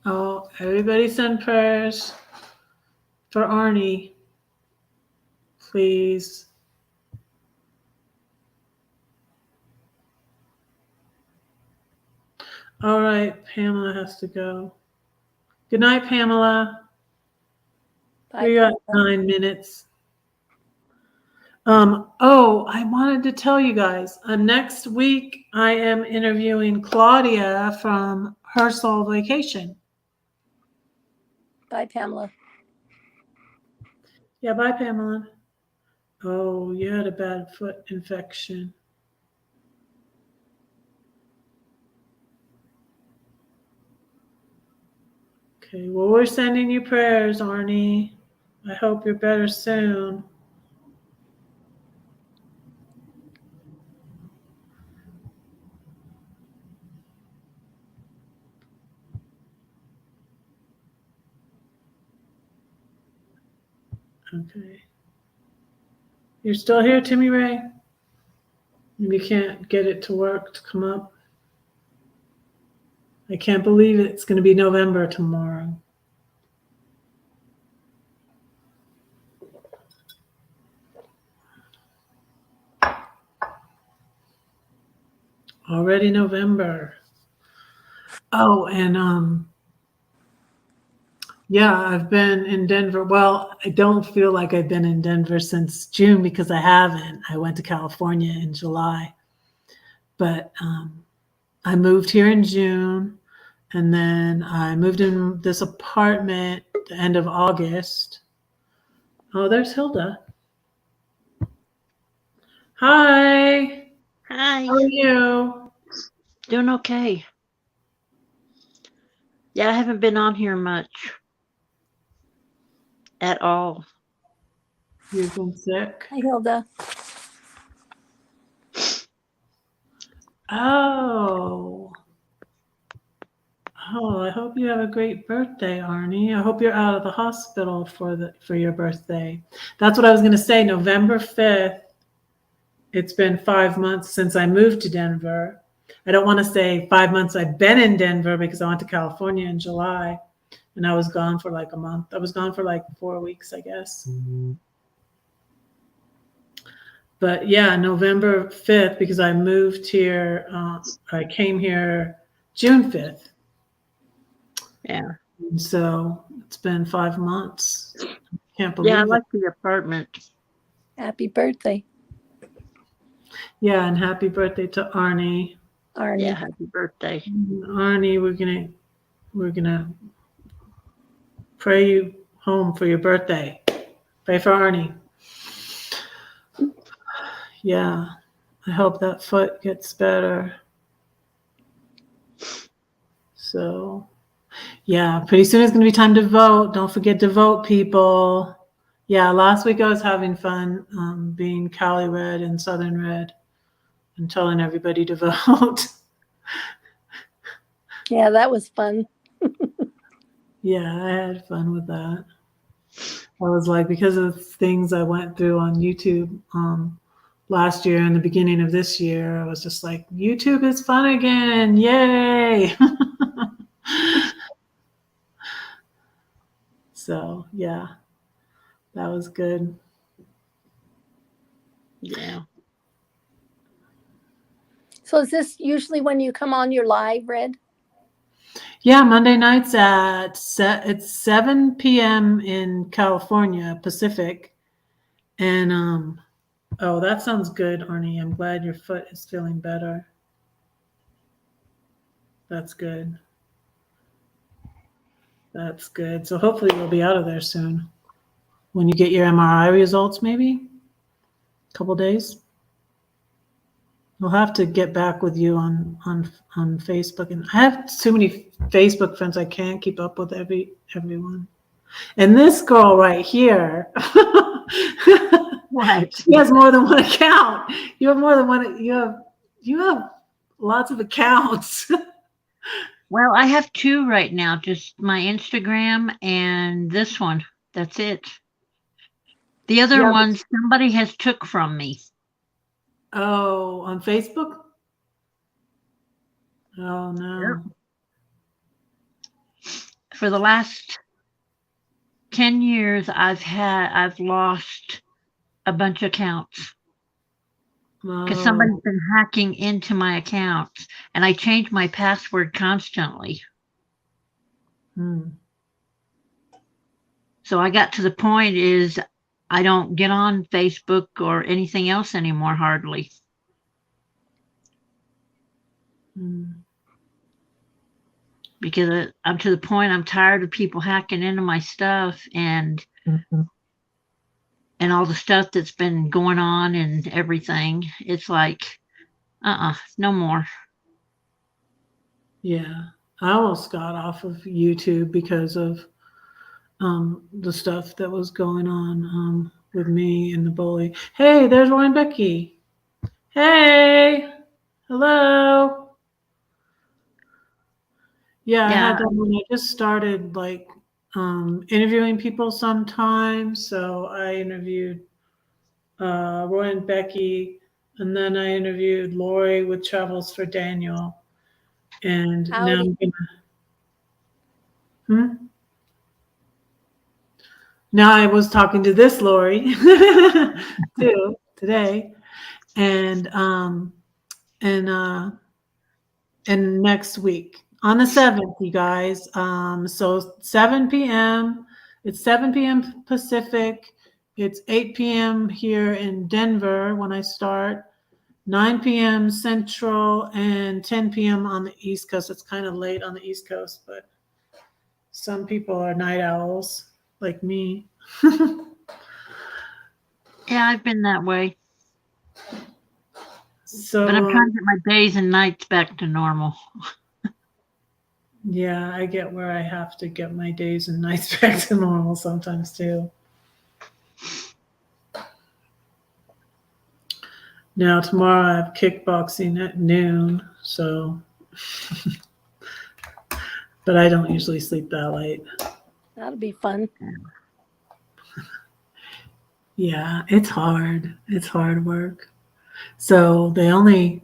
Oh, everybody send prayers for Arnie, please. All right, Pamela has to go. Good night, Pamela. Bye, We got Pamela. 9 minutes. Oh, I wanted to tell you guys, next week I am interviewing Claudia from Her Soul Vacation. Bye, Pamela. Yeah, bye, Pamela. Oh, you had a bad foot infection. Okay, well, we're sending you prayers, Arnie. I hope you're better soon. Okay. You're still here, Timmy Ray? You can't get it to work to come up. I can't believe it. It's going to be November tomorrow. Already November. Oh, and yeah, I've been in Denver. Well, I don't feel like I've been in Denver since June because I haven't. I went to California in July. But I moved here in June, and then I moved in this apartment the end of August. Oh, there's Hilda. Hi. Hi, How are you? doing okay. Yeah, I haven't been on here much at all. You've been sick? Hi, Hilda. Oh. Oh, I hope you have a great birthday, Arnie. I hope you're out of the hospital for your birthday. That's what I was going to say. November 5th. It's been 5 months since I moved to Denver. I don't want to say 5 months I've been in Denver because I went to California in July and I was gone for like a month. I was gone for like 4 weeks, I guess. But yeah, November 5th, because I moved here, I came here June 5th. Yeah. And so it's been 5 months. Can't believe Yeah, I it. like the apartment. Happy birthday, Yeah, and happy birthday to Arnie. Arnie. Yeah, happy birthday. Arnie, we're gonna pray you home for your birthday. Pray for Arnie. Yeah, I hope that foot gets better. So, yeah, pretty soon it's going to be time to vote. Don't forget to vote, people. Yeah, last week I was having fun being Cali Red and Southern Red and telling everybody to vote. Yeah, that was fun. Yeah, I had fun with that. I was like, because of things I went through on YouTube last year and the beginning of this year, I was just like, YouTube is fun again. Yay. So, yeah, that was good. Yeah. So is this usually when you come on your live, Red? Yeah, Monday nights it's 7 p.m. in California, Pacific. And Oh, that sounds good, Arnie. I'm glad your foot is feeling better. That's good. That's good. So hopefully you'll be out of there soon. When you get your MRI results, maybe a couple days. We'll have to get back with you on Facebook. And I have too many Facebook friends. I can't keep up with everyone. And this girl right here, What? she has more than one account. You have more than one. You have lots of accounts. Well, I have two right now, just my Instagram and this one. That's it. The other Yeah. one somebody has took from me. Oh, on Facebook? Oh no. For the last 10 years I've lost a bunch of accounts because somebody's Oh, been hacking into my accounts and I change my password constantly. hmm. So I got to the point is I don't get on Facebook or anything else anymore hardly. Hmm. Because I'm to the point I'm tired of people hacking into my stuff and all the stuff that's been going on and everything. It's like, no more. Yeah. I almost got off of YouTube because of the stuff that was going on with me and the bully. Hey, there's Roy and Becky. Hey, hello. Yeah, I Yeah, had that when I just started like interviewing people sometimes. So I interviewed Roy and Becky, and then I interviewed Lori with Travels for Daniel. And now Howdy. I'm gonna, hmm? Now I was talking to this Lori too today, and and uh, and next week on the 7th, you guys. So 7 p.m. It's 7 p.m. Pacific. It's 8 p.m. here in Denver when I start. 9 p.m. Central and 10 p.m. on the East Coast. It's kind of late on the East Coast, but some people are night owls like me. yeah, I've been that way. But I'm So trying to get my days and nights back to normal. yeah, I get where I have to get my days and nights back to normal sometimes too. Now tomorrow I have kickboxing at noon, so but I don't usually sleep that late. That'll be fun. Yeah, it's hard. It's hard work. So they only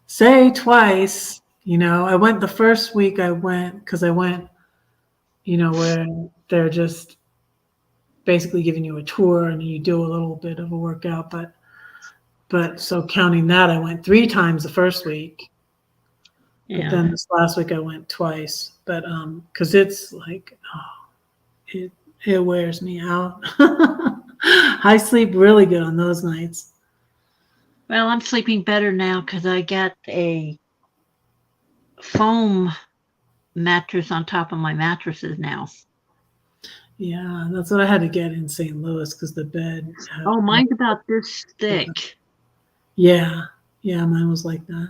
say twice, I went the first week I went because I went, where they're just basically giving you a tour and you do a little bit of a workout, but so counting that I went 3 times the first week. But Yeah. then this last week I went twice. But because it's like it wears me out. I sleep really good on those nights. Well, I'm sleeping better now because I got a foam mattress on top of my mattresses now. Yeah, that's what I had to get in St. Louis because the bed. Oh, mine's about this thick. Yeah, yeah, mine was like that.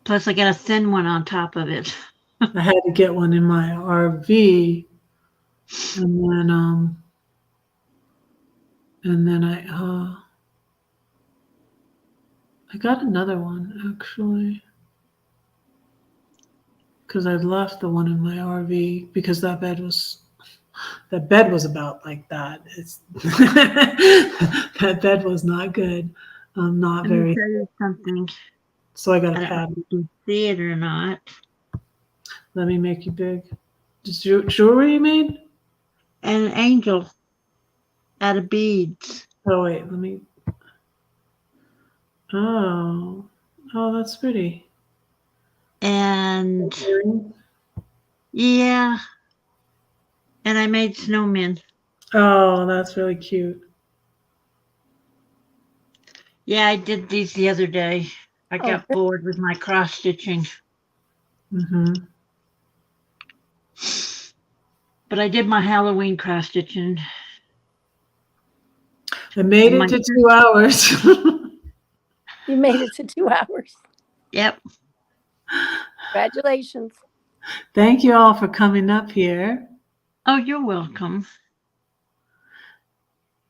Plus, I got a thin one on top of it. I had to get one in my RV, and then I got another one actually because I left the one in my RV because that bed was about like that. It's that bed was not good. Not Let me very. tell you something. So I got a I don't know pad. if you can see it or not. Let me make you big. Jewelry you made? An angel out of beads. Oh wait, let me. Oh, oh, that's pretty. And yeah, and I made snowmen. Oh, that's really cute. Yeah, I did these the other day. I Oh, got bored with my cross stitching, Mm-hmm. but I did my Halloween cross stitching. I made And it my to 2 hours. You made it to 2 hours. Yep. Congratulations. Thank you all for coming up here. Oh, you're welcome.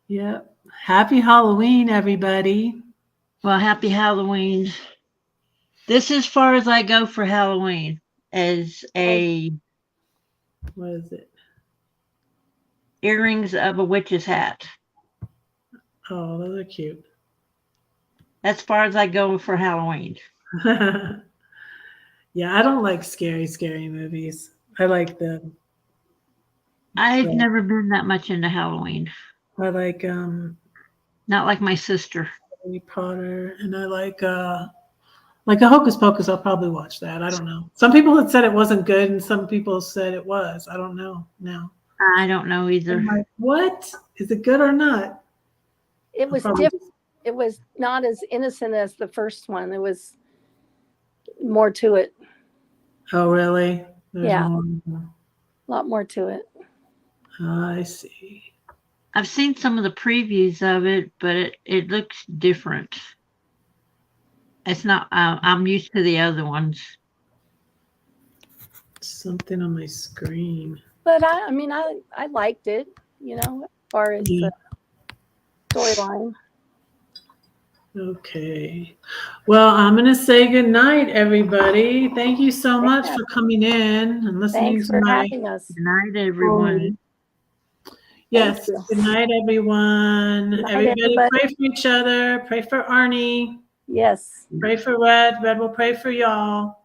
Yep. Happy Halloween, everybody. Well, happy Halloween. This is as far as I go for Halloween as a What is it? earrings of a witch's hat. Oh, those are cute. That's far as I go for Halloween. Yeah, I don't like scary movies. I like I've never been that much into Halloween. I like Not like my sister. Harry Potter, and I like a Hocus Pocus. I'll probably watch that. I don't know. Some people had said it wasn't good, and some people said it was. I don't know now. I don't know either. I'm like, what? Is it good or not? It was Probably different. It was not as innocent as the first one. There was more to it. Oh, really? There's Yeah. more. A lot more to it. I see. I've seen some of the previews of it, but it looks different. It's not. I'm used to the other ones. Something on my screen. But I mean, I liked it, you know, as far as the storyline. Okay. Well, I'm going to say good night, everybody. Thank you so much for coming in and listening Thanks to for my. having us. Good night, everyone. Yes. you. Good night, everyone. Good night, Everybody everybody. pray for each other. Pray for Arnie. Yes. Pray for Red. Red will pray for y'all.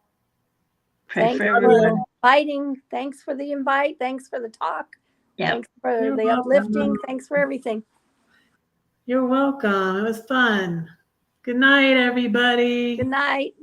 Pray Thanks for for everyone. inviting. Thanks for the invite. Thanks for the talk. Yep. Thanks for You're the welcome. uplifting. Thanks for everything. You're welcome. It was fun. Good night, everybody. Good night.